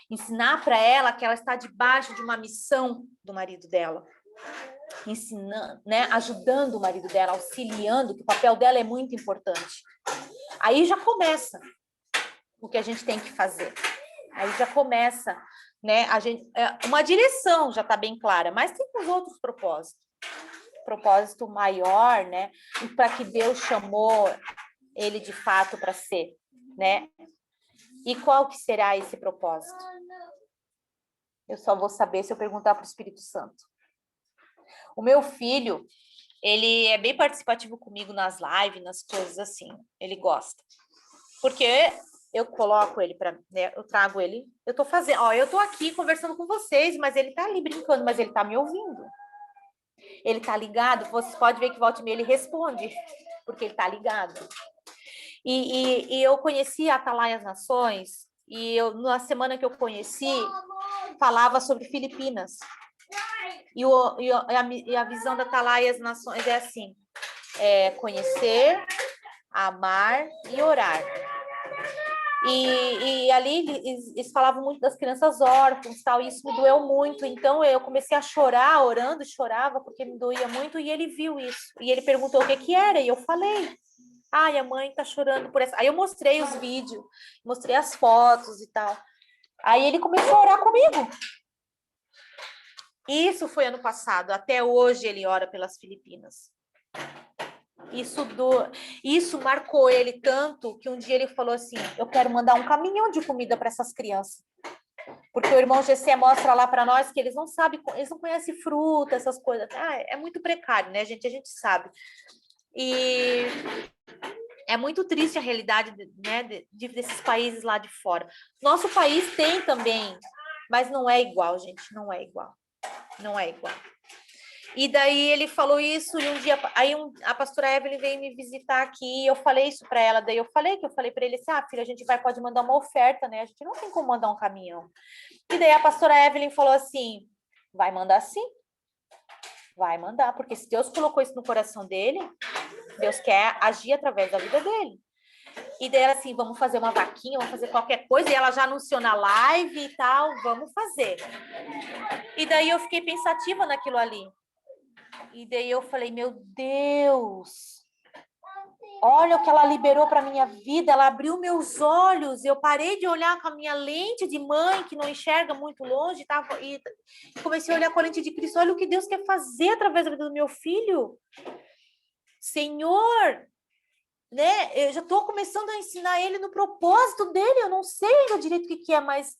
Ensinar para ela que ela está debaixo de uma missão do marido dela. Ensinando, né, ajudando o marido dela, auxiliando, que o papel dela é muito importante. Aí já começa o que a gente tem que fazer. Aí já começa, né, uma direção já está bem clara, mas tem os outros propósitos. Propósito maior, né, para que Deus chamou ele de fato para ser, né? E qual que será esse propósito? Eu só vou saber se eu perguntar para o Espírito Santo. O meu filho, ele é bem participativo comigo nas lives, nas coisas assim. Ele gosta. Porque eu coloco ele para, né, eu trago ele, eu tô fazendo, eu tô aqui conversando com vocês, mas ele tá ali brincando, mas ele tá me ouvindo. Ele tá ligado, vocês podem ver que volta e meia ele responde, porque ele tá ligado. E eu conheci a Atalaia Nações, e na semana que eu conheci, falava sobre Filipinas. E a visão da Atalaia Nações é assim, conhecer, amar e orar. E ali eles falavam muito das crianças órfãs, tal, e isso me doeu muito. Então eu comecei a chorar, orando, chorava porque me doía muito, e ele viu isso. E ele perguntou o que era, e eu falei. Ai, a mãe tá chorando por essa. Aí eu mostrei os vídeos, mostrei as fotos e tal. Aí ele começou a orar comigo. Isso foi ano passado. Até hoje ele ora pelas Filipinas. Isso marcou ele tanto que um dia ele falou assim: eu quero mandar um caminhão de comida para essas crianças. Porque o irmão Gessé mostra lá para nós que eles não sabem, eles não conhecem fruta, essas coisas. É muito precário, né, gente? A gente sabe. E é muito triste a realidade, né, desses países lá de fora. Nosso país tem também, mas não é igual, gente. Não é igual. Não é igual. E daí ele falou isso e um dia, aí a pastora Evelyn veio me visitar aqui e eu falei isso para ela, daí eu falei para ele assim, filha, a gente pode mandar uma oferta, né? A gente não tem como mandar um caminhão. E daí a pastora Evelyn falou assim, vai mandar sim, vai mandar, porque se Deus colocou isso no coração dele, Deus quer agir através da vida dele. E daí ela assim, vamos fazer uma vaquinha, vamos fazer qualquer coisa, e ela já anunciou na live e tal, vamos fazer. E daí eu fiquei pensativa naquilo ali. E daí eu falei, meu Deus, olha o que ela liberou para minha vida, ela abriu meus olhos, eu parei de olhar com a minha lente de mãe, que não enxerga muito longe, e comecei a olhar com a lente de Cristo, olha o que Deus quer fazer através da vida do meu filho. Senhor, né, eu já estou começando a ensinar ele no propósito dele, eu não sei ainda direito o que é, mas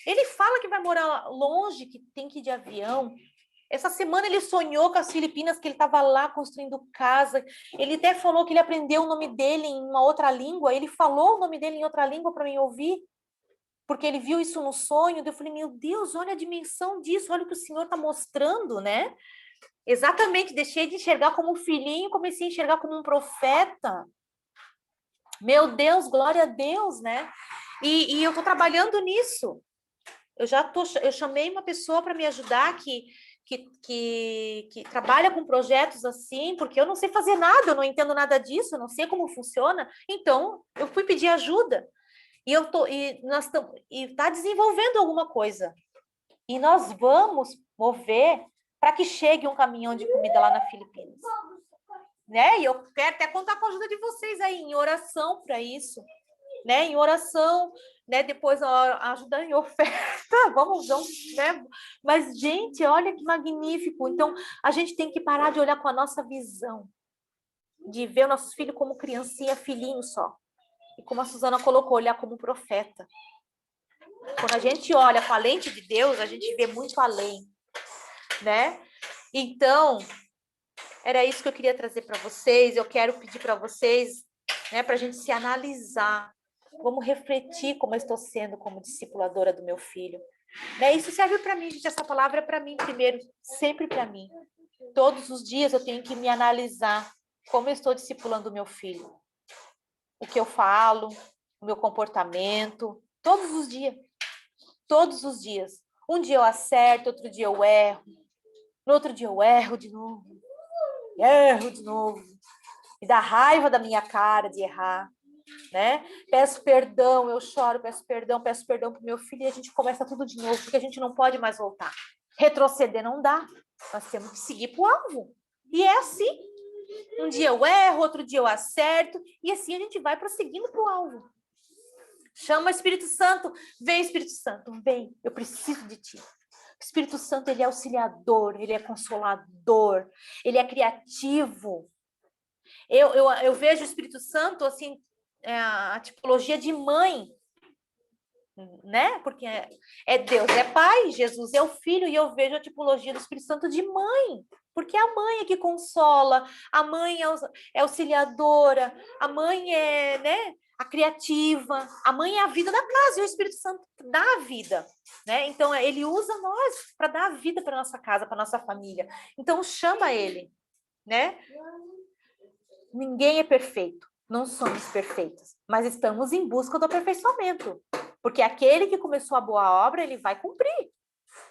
ele fala que vai morar longe, que tem que ir de avião. Essa semana ele sonhou com as Filipinas, que ele estava lá construindo casa. Ele até falou que ele aprendeu o nome dele em uma outra língua. Ele falou o nome dele em outra língua para mim ouvir, porque ele viu isso no sonho. Eu falei, meu Deus, olha a dimensão disso, olha o que o Senhor está mostrando, né? Exatamente, deixei de enxergar como um filhinho, comecei a enxergar como um profeta. Meu Deus, glória a Deus, né? E eu estou trabalhando nisso. Eu chamei uma pessoa para me ajudar que trabalha com projetos assim, porque eu não sei fazer nada, eu não entendo nada disso, eu não sei como funciona. Então, eu fui pedir ajuda. Nós está desenvolvendo alguma coisa. E nós vamos mover para que chegue um caminhão de comida lá na Filipinas. Né? E eu quero até contar com a ajuda de vocês aí em oração para isso. Né, em oração, né, depois ajudar em oferta, vamos, né? Mas, gente, olha que magnífico. Então, a gente tem que parar de olhar com a nossa visão, de ver o nosso filho como criancinha, filhinho só. E como a Suzana colocou, olhar como profeta. Quando a gente olha com a lente de Deus, a gente vê muito além, né? Então, era isso que eu queria trazer para vocês. Eu quero pedir para vocês, né, para a gente se analisar. Vamos refletir como eu estou sendo como discipuladora do meu filho. Né? Isso serve para mim, gente. Essa palavra é para mim primeiro, sempre para mim. Todos os dias eu tenho que me analisar como eu estou discipulando o meu filho. O que eu falo, o meu comportamento, todos os dias. Todos os dias. Um dia eu acerto, outro dia eu erro. No outro dia eu erro de novo. Erro de novo. Me dá raiva da minha cara de errar. Né? Peço perdão, eu choro, peço perdão para o meu filho e a gente começa tudo de novo, porque a gente não pode mais voltar. Retroceder não dá, nós temos que seguir para o alvo. E é assim. Um dia eu erro, outro dia eu acerto, e assim a gente vai prosseguindo para o alvo. Chama o Espírito Santo, vem Espírito Santo, vem, eu preciso de ti. O Espírito Santo, ele é auxiliador, ele é consolador, ele é criativo. Eu vejo o Espírito Santo, assim, a tipologia de mãe, né? Porque é Deus, é Pai, Jesus é o Filho, e eu vejo a tipologia do Espírito Santo de mãe, porque a mãe é que consola, a mãe é auxiliadora, a mãe é, né, a criativa, a mãe é a vida da casa, e o Espírito Santo dá a vida, né? Então, ele usa nós para dar a vida para nossa casa, para nossa família. Então, chama ele, né? Ninguém é perfeito. Não somos perfeitos, mas estamos em busca do aperfeiçoamento, porque aquele que começou a boa obra, ele vai cumprir,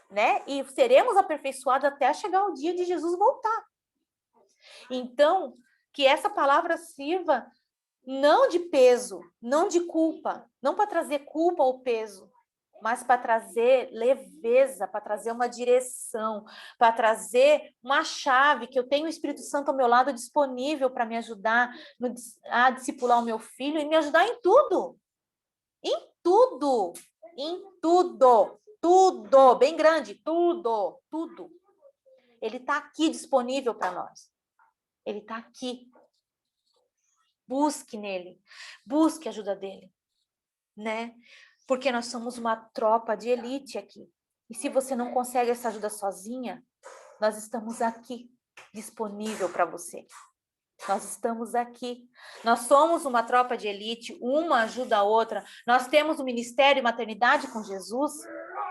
né? E seremos aperfeiçoados até chegar o dia de Jesus voltar. Então, que essa palavra sirva não de peso, não de culpa, não para trazer culpa ou peso, mas para trazer leveza, para trazer uma direção, para trazer uma chave, que eu tenho o Espírito Santo ao meu lado disponível para me ajudar a discipular o meu filho e me ajudar em tudo. Em tudo. Em tudo. Tudo. Bem grande. Tudo. Tudo. Ele está aqui disponível para nós. Ele está aqui. Busque nele. Busque a ajuda dele. Né? Porque nós somos uma tropa de elite aqui. E se você não consegue essa ajuda sozinha, nós estamos aqui, disponível para você. Nós estamos aqui. Nós somos uma tropa de elite, uma ajuda a outra. Nós temos o Ministério Maternidade com Jesus,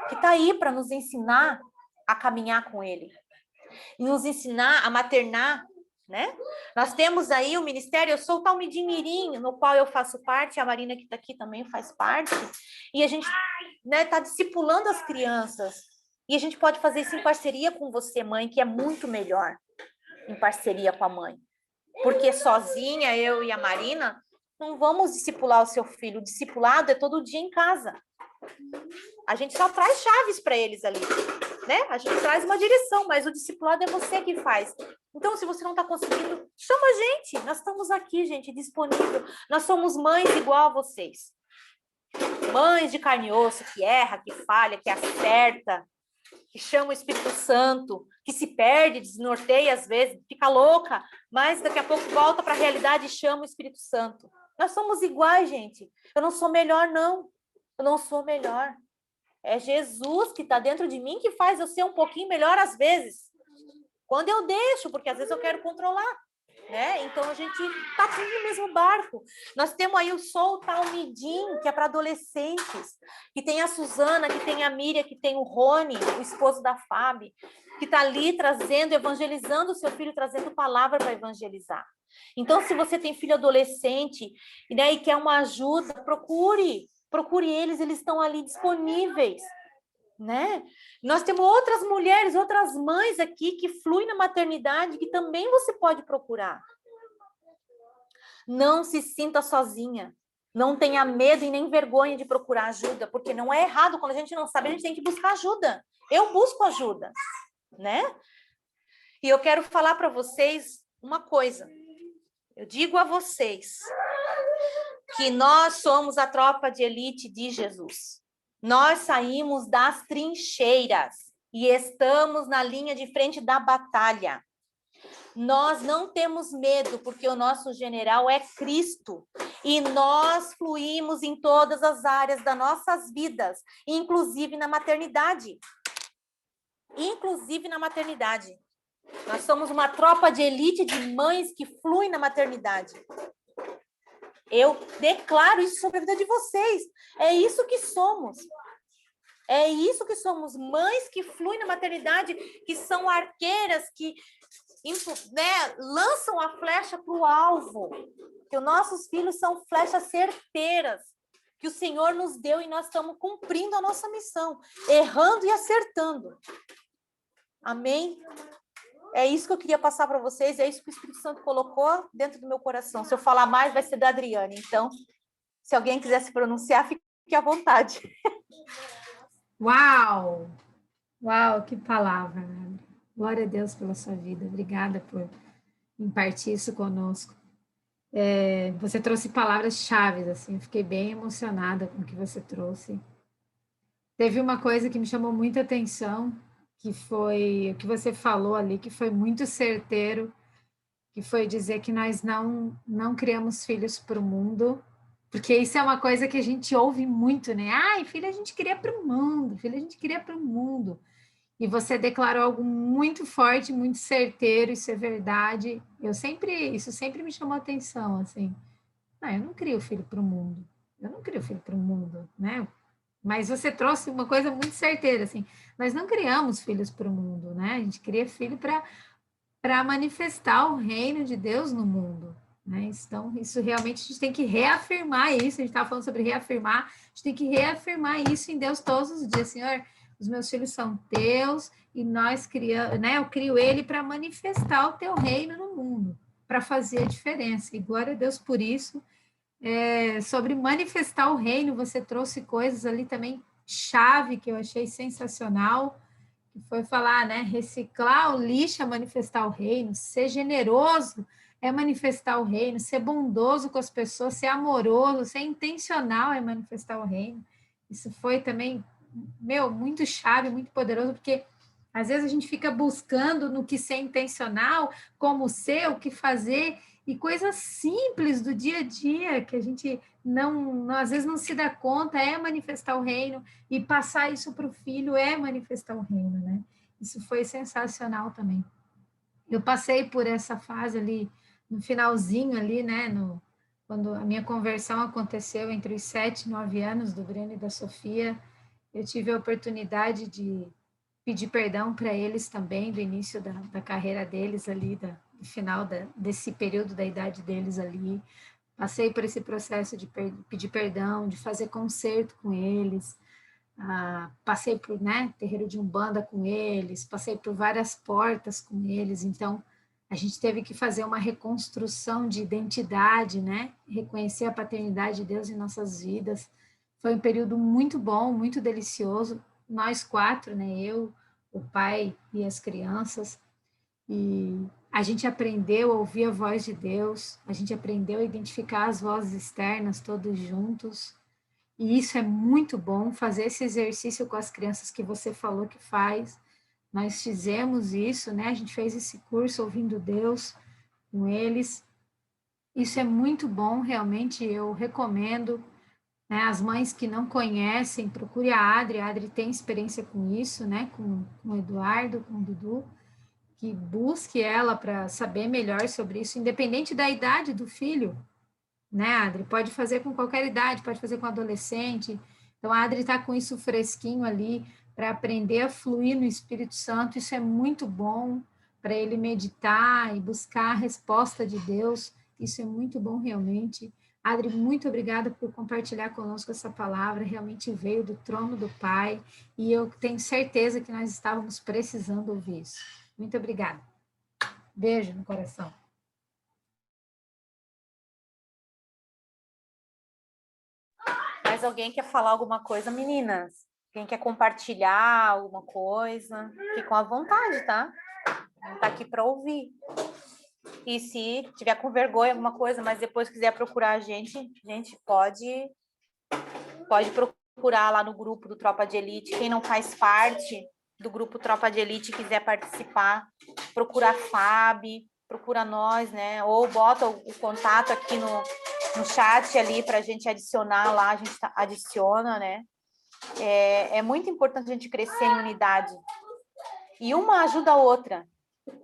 que está aí para nos ensinar a caminhar com Ele. E nos ensinar a maternar, né? Nós temos aí o Ministério, eu sou o Talmidim Mirim, no qual eu faço parte, a Marina que está aqui também faz parte, e a gente está discipulando as crianças, e a gente pode fazer isso em parceria com você, mãe, que é muito melhor, em parceria com a mãe, porque sozinha, eu e a Marina, não vamos discipular o seu filho, o discipulado é todo dia em casa, a gente só traz chaves para eles ali, né? A gente traz uma direção, mas o discipulado é você que faz. Então, se você não está conseguindo, chama a gente. Nós estamos aqui, gente, disponível. Nós somos mães igual a vocês. Mães de carne e osso, que erra, que falha, que acerta, que chama o Espírito Santo, que se perde, desnorteia às vezes, fica louca, mas daqui a pouco volta para a realidade e chama o Espírito Santo. Nós somos iguais, gente. Eu não sou melhor, não. Eu não sou melhor. É Jesus que está dentro de mim que faz eu ser um pouquinho melhor às vezes. Quando eu deixo, porque às vezes eu quero controlar, né? Então a gente está tudo no mesmo barco. Nós temos aí o Sou Talmidim, que é para adolescentes, que tem a Suzana, que tem a Miriam, que tem o Rony, o esposo da Fábio, que está ali trazendo, evangelizando o seu filho, trazendo palavra para evangelizar. Então, se você tem filho adolescente, né, e quer uma ajuda, procure eles estão ali disponíveis, né? Nós temos outras mulheres, outras mães aqui que fluem na maternidade, que também você pode procurar. Não se sinta sozinha, não tenha medo e nem vergonha de procurar ajuda, porque não é errado, quando a gente não sabe, a gente tem que buscar ajuda. Eu busco ajuda, né? E eu quero falar para vocês uma coisa, eu digo a vocês, que nós somos a tropa de elite de Jesus. Nós saímos das trincheiras e estamos na linha de frente da batalha. Nós não temos medo, porque o nosso general é Cristo. E nós fluímos em todas as áreas das nossas vidas, inclusive na maternidade. Inclusive na maternidade. Nós somos uma tropa de elite de mães que fluem na maternidade. Eu declaro isso sobre a vida de vocês. É isso que somos. É isso que somos. Mães que fluem na maternidade, que são arqueiras, que né, lançam a flecha para o alvo. Que os nossos filhos são flechas certeiras que o Senhor nos deu e nós estamos cumprindo a nossa missão, errando e acertando. Amém? É isso que eu queria passar para vocês, é isso que o Espírito Santo colocou dentro do meu coração. Se eu falar mais, vai ser da Adriane. Então, se alguém quiser se pronunciar, fique à vontade. Uau! Uau, que palavra! Glória a Deus pela sua vida. Obrigada por impartir isso conosco. Você trouxe palavras-chave, assim, eu fiquei bem emocionada com o que você trouxe. Teve uma coisa que me chamou muita atenção, que foi o que você falou ali, que foi muito certeiro, que foi dizer que nós não criamos filhos para o mundo, porque isso é uma coisa que a gente ouve muito, né? Ai, filho, a gente cria para o mundo, filho, a gente cria para o mundo. E você declarou algo muito forte, muito certeiro, isso é verdade. Isso sempre me chamou atenção, assim. Não, eu não crio filho para o mundo. Eu não crio filho para o mundo, né? Mas você trouxe uma coisa muito certeira, assim. Nós não criamos filhos para o mundo, né? A gente cria filho para manifestar o reino de Deus no mundo, né? Então, isso realmente a gente tem que reafirmar isso. A gente estava falando sobre reafirmar. A gente tem que reafirmar isso em Deus todos os dias. Senhor, os meus filhos são teus e nós criamos, né? Eu crio ele para manifestar o teu reino no mundo, para fazer a diferença. E glória a Deus por isso. Sobre manifestar o reino, você trouxe coisas ali também chave que eu achei sensacional, que foi falar, né? Reciclar o lixo é manifestar o reino, ser generoso é manifestar o reino, ser bondoso com as pessoas, ser amoroso, ser intencional é manifestar o reino. Isso foi também, muito chave, muito poderoso, porque às vezes a gente fica buscando no que ser intencional, como ser, o que fazer, e coisas simples do dia a dia que a gente às vezes não se dá conta, é manifestar o reino, e passar isso para o filho é manifestar o reino, né? Isso foi sensacional também. Eu passei por essa fase ali, no finalzinho ali, né, quando a minha conversão aconteceu entre os 7 e 9 anos do Breno e da Sofia, eu tive a oportunidade de pedir perdão para eles também, do início da carreira deles ali, do final desse período da idade deles ali. Passei por esse processo de pedir perdão, de fazer concerto com eles, passei por, né, terreiro de Umbanda com eles, passei por várias portas com eles, então a gente teve que fazer uma reconstrução de identidade, né, reconhecer a paternidade de Deus em nossas vidas. Foi um período muito bom, muito delicioso, nós 4, né, eu, o pai e as crianças, e a gente aprendeu a ouvir a voz de Deus, a gente aprendeu a identificar as vozes externas todos juntos, e isso é muito bom, fazer esse exercício com as crianças que você falou que faz. Nós fizemos isso, né? A gente fez esse curso ouvindo Deus com eles. Isso é muito bom, realmente eu recomendo, né? As mães que não conhecem, procure a Adri tem experiência com isso, né? Com o Eduardo, com o Dudu, que busque ela para saber melhor sobre isso, independente da idade do filho, né, Adri? Pode fazer com qualquer idade, pode fazer com adolescente. Então, a Adri está com isso fresquinho ali para aprender a fluir no Espírito Santo. Isso é muito bom para ele meditar e buscar a resposta de Deus. Isso é muito bom, realmente. Adri, muito obrigada por compartilhar conosco essa palavra. Realmente veio do trono do Pai e eu tenho certeza que nós estávamos precisando ouvir isso. Muito obrigada. Beijo no coração. Mais alguém quer falar alguma coisa, meninas? Quem quer compartilhar alguma coisa? Fiquem à vontade, tá? Tá aqui para ouvir. E se tiver com vergonha alguma coisa, mas depois quiser procurar a gente pode procurar lá no grupo do Tropa de Elite. Quem não faz parte do grupo Tropa de Elite quiser participar, procura a Fábio, procura nós, né? Ou bota o contato aqui no chat ali para a gente adicionar lá, a gente adiciona, né? É muito importante a gente crescer em unidade. E uma ajuda a outra,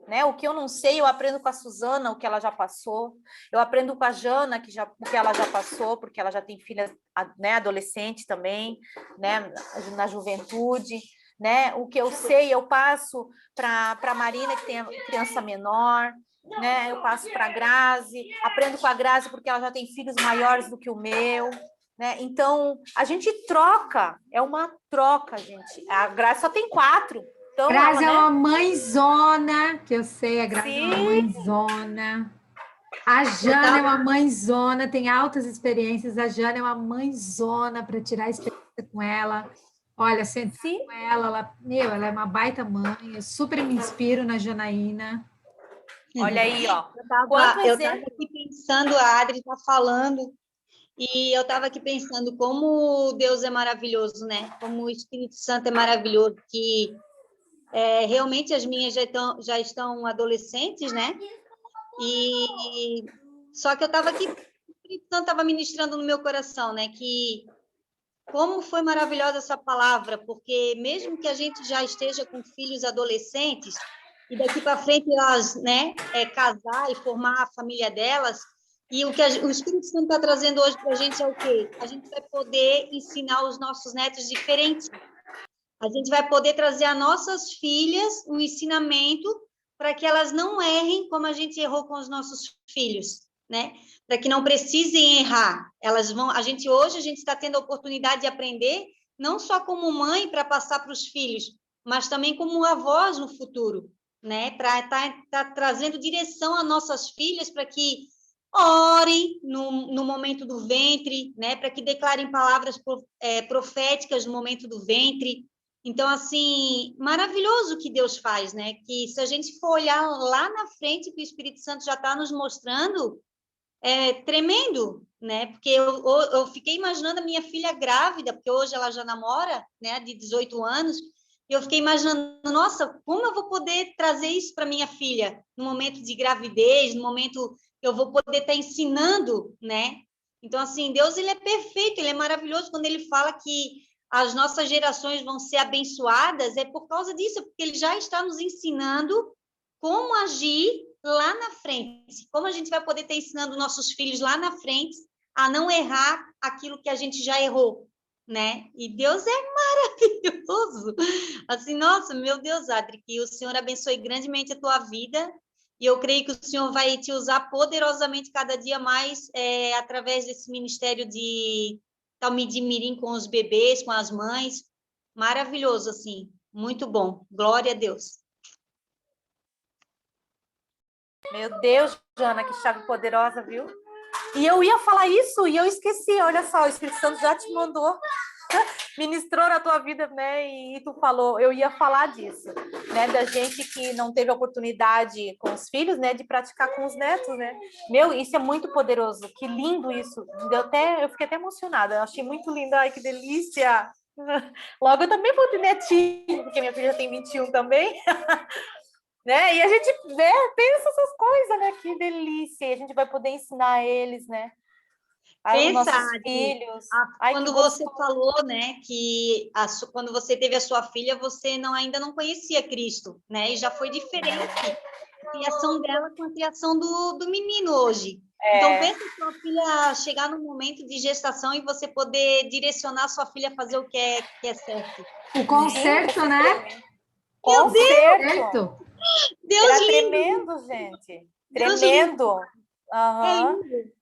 né? O que eu não sei, eu aprendo com a Suzana, o que ela já passou. Eu aprendo com a Jana, o que ela já passou, porque ela já tem filhas, né, adolescente também, né, na juventude, né? O que eu sei, eu passo para a Marina, que tem a criança menor, né? Eu passo para a Grazi, aprendo com a Grazi porque ela já tem filhos maiores do que o meu, né? Então, a gente troca, é uma troca, gente. A Grazi só tem 4. Então, Grazi ela, é uma mãezona, que eu sei, a Grazi é uma Sim. mãezona. A Jana é uma mãezona, tem altas experiências. A Jana é uma mãezona para tirar a experiência com ela. Olha, sentar com ela, ela é uma baita mãe. Eu super me inspiro na Janaína. Olha aí, ó. Eu estava aqui pensando, a Adri está falando, e eu estava aqui pensando como Deus é maravilhoso, né? Como o Espírito Santo é maravilhoso, que realmente as minhas já estão adolescentes, né? E só que eu estava aqui, o Espírito Santo estava ministrando no meu coração, né? Que como foi maravilhosa essa palavra, porque mesmo que a gente já esteja com filhos adolescentes, e daqui para frente elas, né, casar e formar a família delas, e o que o Espírito Santo está trazendo hoje para a gente é o quê? A gente vai poder ensinar os nossos netos diferentes. A gente vai poder trazer às nossas filhas um ensinamento para que elas não errem como a gente errou com os nossos filhos, né? Para que não precisem errar. Hoje a gente está tendo a oportunidade de aprender, não só como mãe para passar para os filhos, mas também como avós no futuro, né? Para tá trazendo direção às nossas filhas para que orem no momento do ventre, né? Para que declarem palavras proféticas no momento do ventre. Então, assim, maravilhoso o que Deus faz, né? Que se a gente for olhar lá na frente, que o Espírito Santo já está nos mostrando, é tremendo, né? Porque eu fiquei imaginando a minha filha grávida, porque hoje ela já namora, né? De 18 anos, e eu fiquei imaginando, nossa, como eu vou poder trazer isso para minha filha no momento de gravidez, no momento que eu vou poder estar ensinando, né? Então, assim, Deus, ele é perfeito, ele é maravilhoso quando ele fala que as nossas gerações vão ser abençoadas, é por causa disso, porque ele já está nos ensinando como agir lá na frente, como a gente vai poder estar ensinando nossos filhos lá na frente a não errar aquilo que a gente já errou, né? E Deus é maravilhoso. Assim, nossa, meu Deus, Adri, que o Senhor abençoe grandemente a tua vida, e eu creio que o Senhor vai te usar poderosamente cada dia mais através desse ministério de Talmid Mirim com os bebês, com as mães. Maravilhoso, assim, muito bom. Glória a Deus. Meu Deus, Jana, que chave poderosa, viu? E eu ia falar isso e eu esqueci. Olha só, o Espírito Santo já te mandou, ministrou na tua vida, né? E tu falou, eu ia falar disso, né? Da gente que não teve oportunidade com os filhos, né? De praticar com os netos, né? Meu, isso é muito poderoso. Que lindo isso. Eu fiquei até emocionada. Eu achei muito lindo. Ai, que delícia. Logo, eu também vou ter netinho, porque minha filha já tem 21 também. Né? E a gente, né, pensa essas coisas, né? Que delícia. E a gente vai poder ensinar eles, né? Os Pensa, nossos Adri, filhos. Ai, que quando você gostoso. falou, né, que quando você teve a sua filha, você ainda não conhecia Cristo, né? E já foi diferente a criação dela com a criação do menino hoje. Então, pensa sua filha chegar no momento de gestação e você poder direcionar sua filha a fazer o que é certo. O concerto, né? Concerto. Deus Era lindo! tremendo, gente. Deus Tremendo. lindo! É Aham. lindo!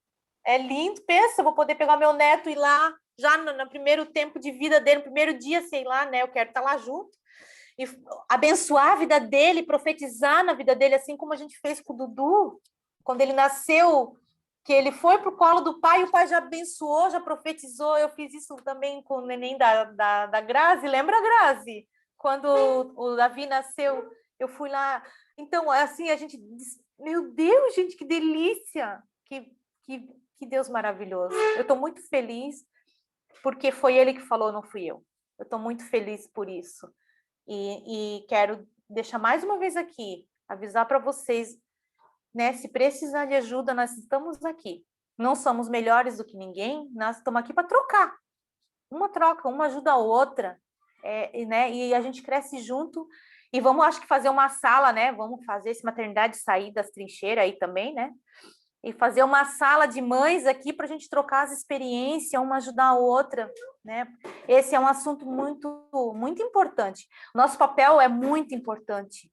É lindo. Pensa, eu vou poder pegar meu neto e ir lá, já no primeiro tempo de vida dele, no primeiro dia, sei lá, né? Eu quero estar lá junto. E abençoar a vida dele, profetizar na vida dele, assim como a gente fez com o Dudu, quando ele nasceu, que ele foi para o colo do pai, e o pai já abençoou, já profetizou. Eu fiz isso também com o neném da Grazi. Lembra, Grazi? Quando o Davi nasceu, eu fui lá. Então, assim, a gente diz, meu Deus, gente, que delícia! Que Deus maravilhoso. Eu estou muito feliz, porque foi ele que falou, não fui eu. Eu estou muito feliz por isso. E quero deixar mais uma vez aqui, avisar para vocês, né? Se precisar de ajuda, nós estamos aqui. Não somos melhores do que ninguém, nós estamos aqui para trocar. Uma troca, uma ajuda a outra, né? E a gente cresce junto. E vamos, acho que, fazer uma sala, né? Vamos fazer esse maternidade sair das trincheiras aí também, né? E fazer uma sala de mães aqui para a gente trocar as experiências, uma ajudar a outra, né? Esse é um assunto muito, muito importante. Nosso papel é muito importante.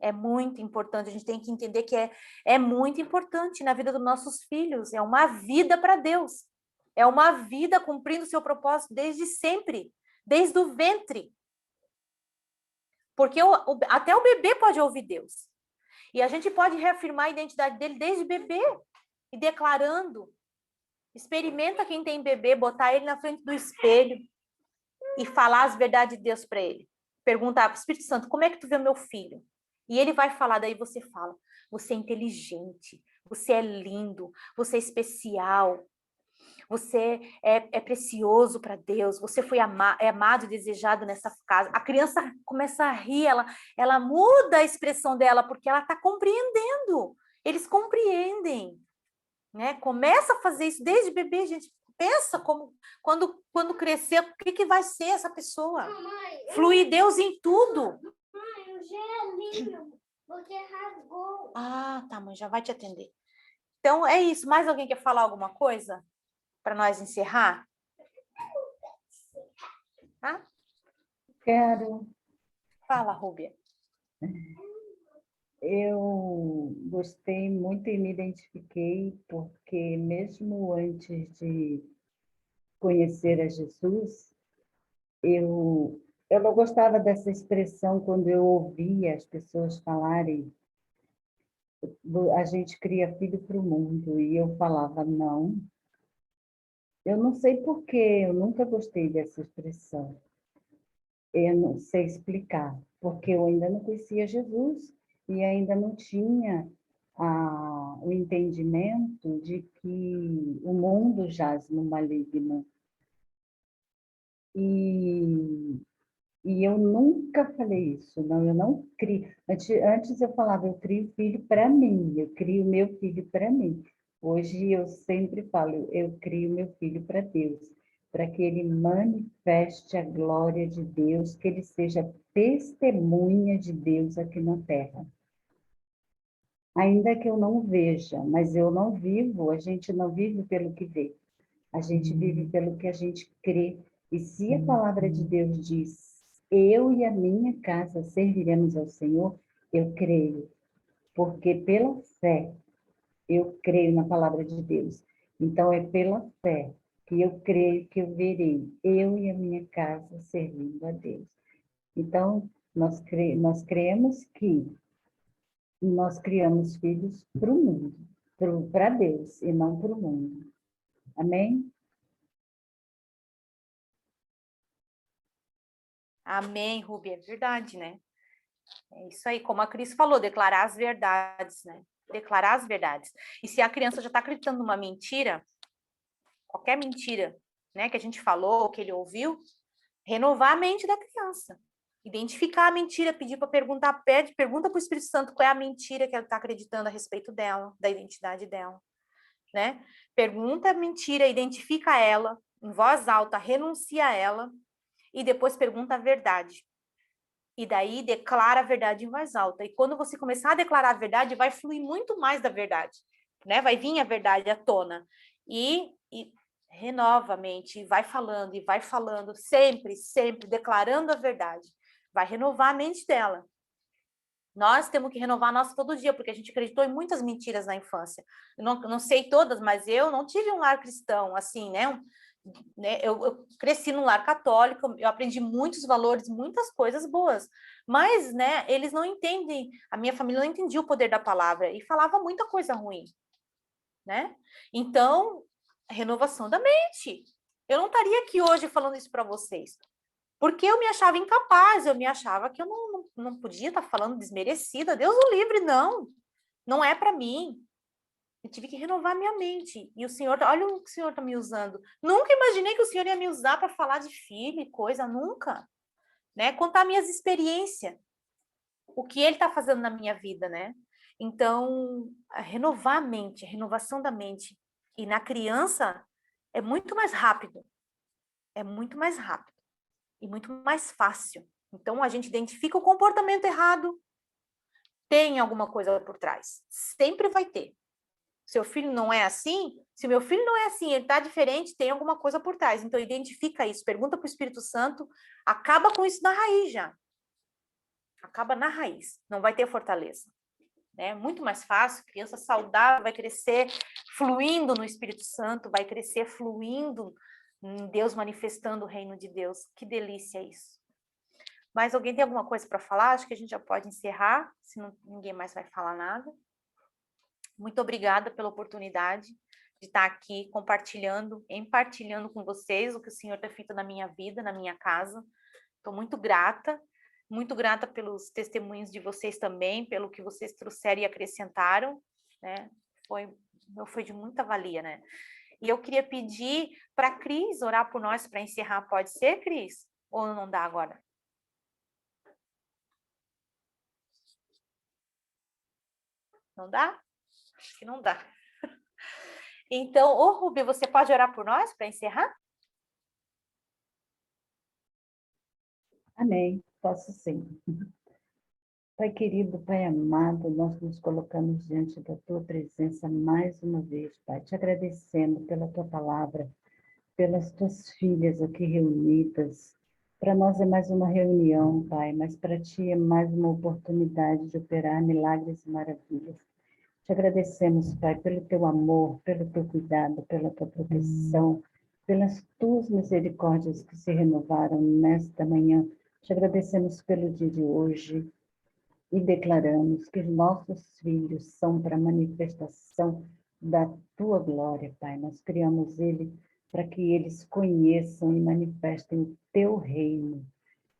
É muito importante. A gente tem que entender que é muito importante na vida dos nossos filhos. É uma vida para Deus. É uma vida cumprindo o seu propósito desde sempre, desde o ventre. Porque até o bebê pode ouvir Deus. E a gente pode reafirmar a identidade dele desde bebê e declarando. Experimenta quem tem bebê, botar ele na frente do espelho e falar as verdades de Deus para ele. Perguntar para o Espírito Santo, como é que tu vê meu filho? E ele vai falar, daí você fala, você é inteligente, você é lindo, você é especial, você é precioso para Deus, você foi amado e desejado nessa casa. A criança começa a rir, ela muda a expressão dela, porque ela está compreendendo. Eles compreendem, né? Começa a fazer isso desde bebê, gente. Pensa como, quando crescer, o que vai ser essa pessoa? Mamãe, Fluir Deus em tudo. mãe, o gelinho, porque rasgou. Ah, tá, mãe, já vai te atender. Então, é isso. Mais alguém quer falar alguma coisa para nós encerrar? Ah? Quero. Fala, Rúbia. Eu gostei muito e me identifiquei, porque mesmo antes de conhecer a Jesus, eu não gostava dessa expressão quando eu ouvia as pessoas falarem a gente cria filho para o mundo. E eu falava, não, eu não sei por quê, eu nunca gostei dessa expressão. Eu não sei explicar, porque eu ainda não conhecia Jesus e ainda não tinha o entendimento de que o mundo jaz no maligno. E, e eu nunca falei isso, não, eu não crio. Antes eu falava, eu crio filho para mim, eu crio meu filho para mim. Hoje eu sempre falo, eu crio meu filho para Deus, para que ele manifeste a glória de Deus, que ele seja testemunha de Deus aqui na terra. Ainda que eu não veja, mas eu não vivo, a gente não vive pelo que vê. A gente vive pelo que a gente crê. E se a palavra de Deus diz, eu e a minha casa serviremos ao Senhor, eu creio. Porque pela fé, eu creio na palavra de Deus. Então, é pela fé que eu creio que eu verei eu e a minha casa servindo a Deus. Então, nós cremos que nós criamos filhos para o mundo, para Deus e não para o mundo. Amém? Amém, Rubi, é verdade, né? É isso aí, como a Cris falou, declarar as verdades, né? Declarar as verdades. E se a criança já está acreditando numa mentira, qualquer mentira, né, que a gente falou, que ele ouviu, renovar a mente da criança. Identificar a mentira, pedir para perguntar, pergunta para o Espírito Santo qual é a mentira que ela está acreditando a respeito dela, da identidade dela, né? Pergunta a mentira, identifica ela, em voz alta, renuncia a ela, e depois pergunta a verdade. E daí declara a verdade em voz alta. E quando você começar a declarar a verdade, vai fluir muito mais da verdade, né? Vai vir a verdade à tona. E renova a mente, e vai falando, sempre, sempre, declarando a verdade. Vai renovar a mente dela. Nós temos que renovar a nossa todo dia, porque a gente acreditou em muitas mentiras na infância. Eu não sei todas, mas eu não tive um lar cristão, assim, né? Eu cresci num lar católico, eu aprendi muitos valores, muitas coisas boas, mas, né, eles não entendem, a minha família não entendia o poder da palavra e falava muita coisa ruim, né? Então, renovação da mente. Eu não estaria aqui hoje falando isso para vocês, porque eu me achava incapaz, eu me achava que eu não podia estar falando desmerecida. Deus o livre, não é para mim. Eu tive que renovar minha mente. E o Senhor, olha o que o Senhor está me usando. Nunca imaginei que o Senhor ia me usar para falar de filho e coisa, nunca. Né? Contar minhas experiências, o que Ele está fazendo na minha vida, né? Então, renovar a mente, a renovação da mente. E na criança é muito mais rápido. É muito mais rápido. E muito mais fácil. Então, a gente identifica o comportamento errado, tem alguma coisa por trás. Sempre vai ter. Seu filho não é assim? Se meu filho não é assim, ele está diferente, tem alguma coisa por trás. Então, identifica isso, pergunta para o Espírito Santo, acaba com isso na raiz já. Acaba na raiz, não vai ter fortaleza. É muito mais fácil, criança saudável vai crescer fluindo no Espírito Santo, vai crescer fluindo em Deus, manifestando o reino de Deus. Que delícia isso. Mas alguém tem alguma coisa para falar? Acho que a gente já pode encerrar, senão ninguém mais vai falar nada. Muito obrigada pela oportunidade de estar aqui compartilhando com vocês o que o Senhor tem feito na minha vida, na minha casa. Estou muito grata pelos testemunhos de vocês também, pelo que vocês trouxeram e acrescentaram, né? Foi de muita valia, né? E eu queria pedir para a Cris orar por nós para encerrar. Pode ser, Cris? Ou não dá agora? Não dá? Acho que não dá. Então, Rubi, você pode orar por nós para encerrar? Amém, posso sim. Pai querido, Pai amado, nós nos colocamos diante da Tua presença mais uma vez, Pai, te agradecendo pela Tua palavra, pelas Tuas filhas aqui reunidas. Para nós é mais uma reunião, Pai, mas para Ti é mais uma oportunidade de operar milagres e maravilhas. Te agradecemos, Pai, pelo Teu amor, pelo Teu cuidado, pela Tua proteção, pelas Tuas misericórdias que se renovaram nesta manhã. Te agradecemos pelo dia de hoje. e declaramos que os nossos filhos são para manifestação da tua glória, Pai. Nós criamos ele para que eles conheçam e manifestem o teu reino.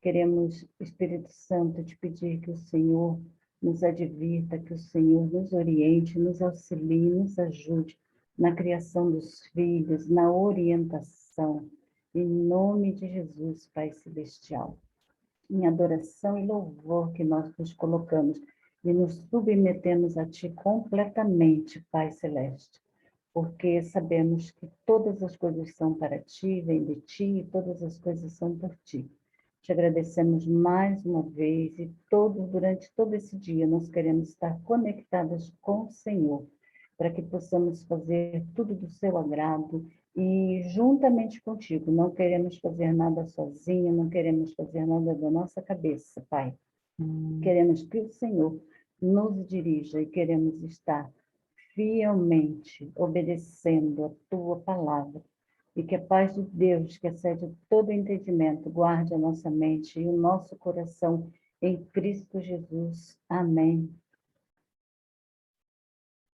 Queremos, Espírito Santo, te pedir que o Senhor nos advirta, que o Senhor nos oriente, nos auxilie, nos ajude na criação dos filhos, na orientação. Em nome de Jesus, Pai Celestial. Em adoração e louvor que nós nos colocamos e nos submetemos a Ti completamente, Pai Celeste, porque sabemos que todas as coisas são para Ti, vêm de Ti, e todas as coisas são por Ti. Te agradecemos mais uma vez e durante todo esse dia nós queremos estar conectadas com o Senhor, para que possamos fazer tudo do seu agrado e juntamente contigo. Não queremos fazer nada sozinha, não queremos fazer nada da nossa cabeça, Pai. Queremos que o Senhor nos dirija e queremos estar fielmente obedecendo a tua palavra. E que a paz de Deus, que excede todo entendimento, guarde a nossa mente e o nosso coração em Cristo Jesus. Amém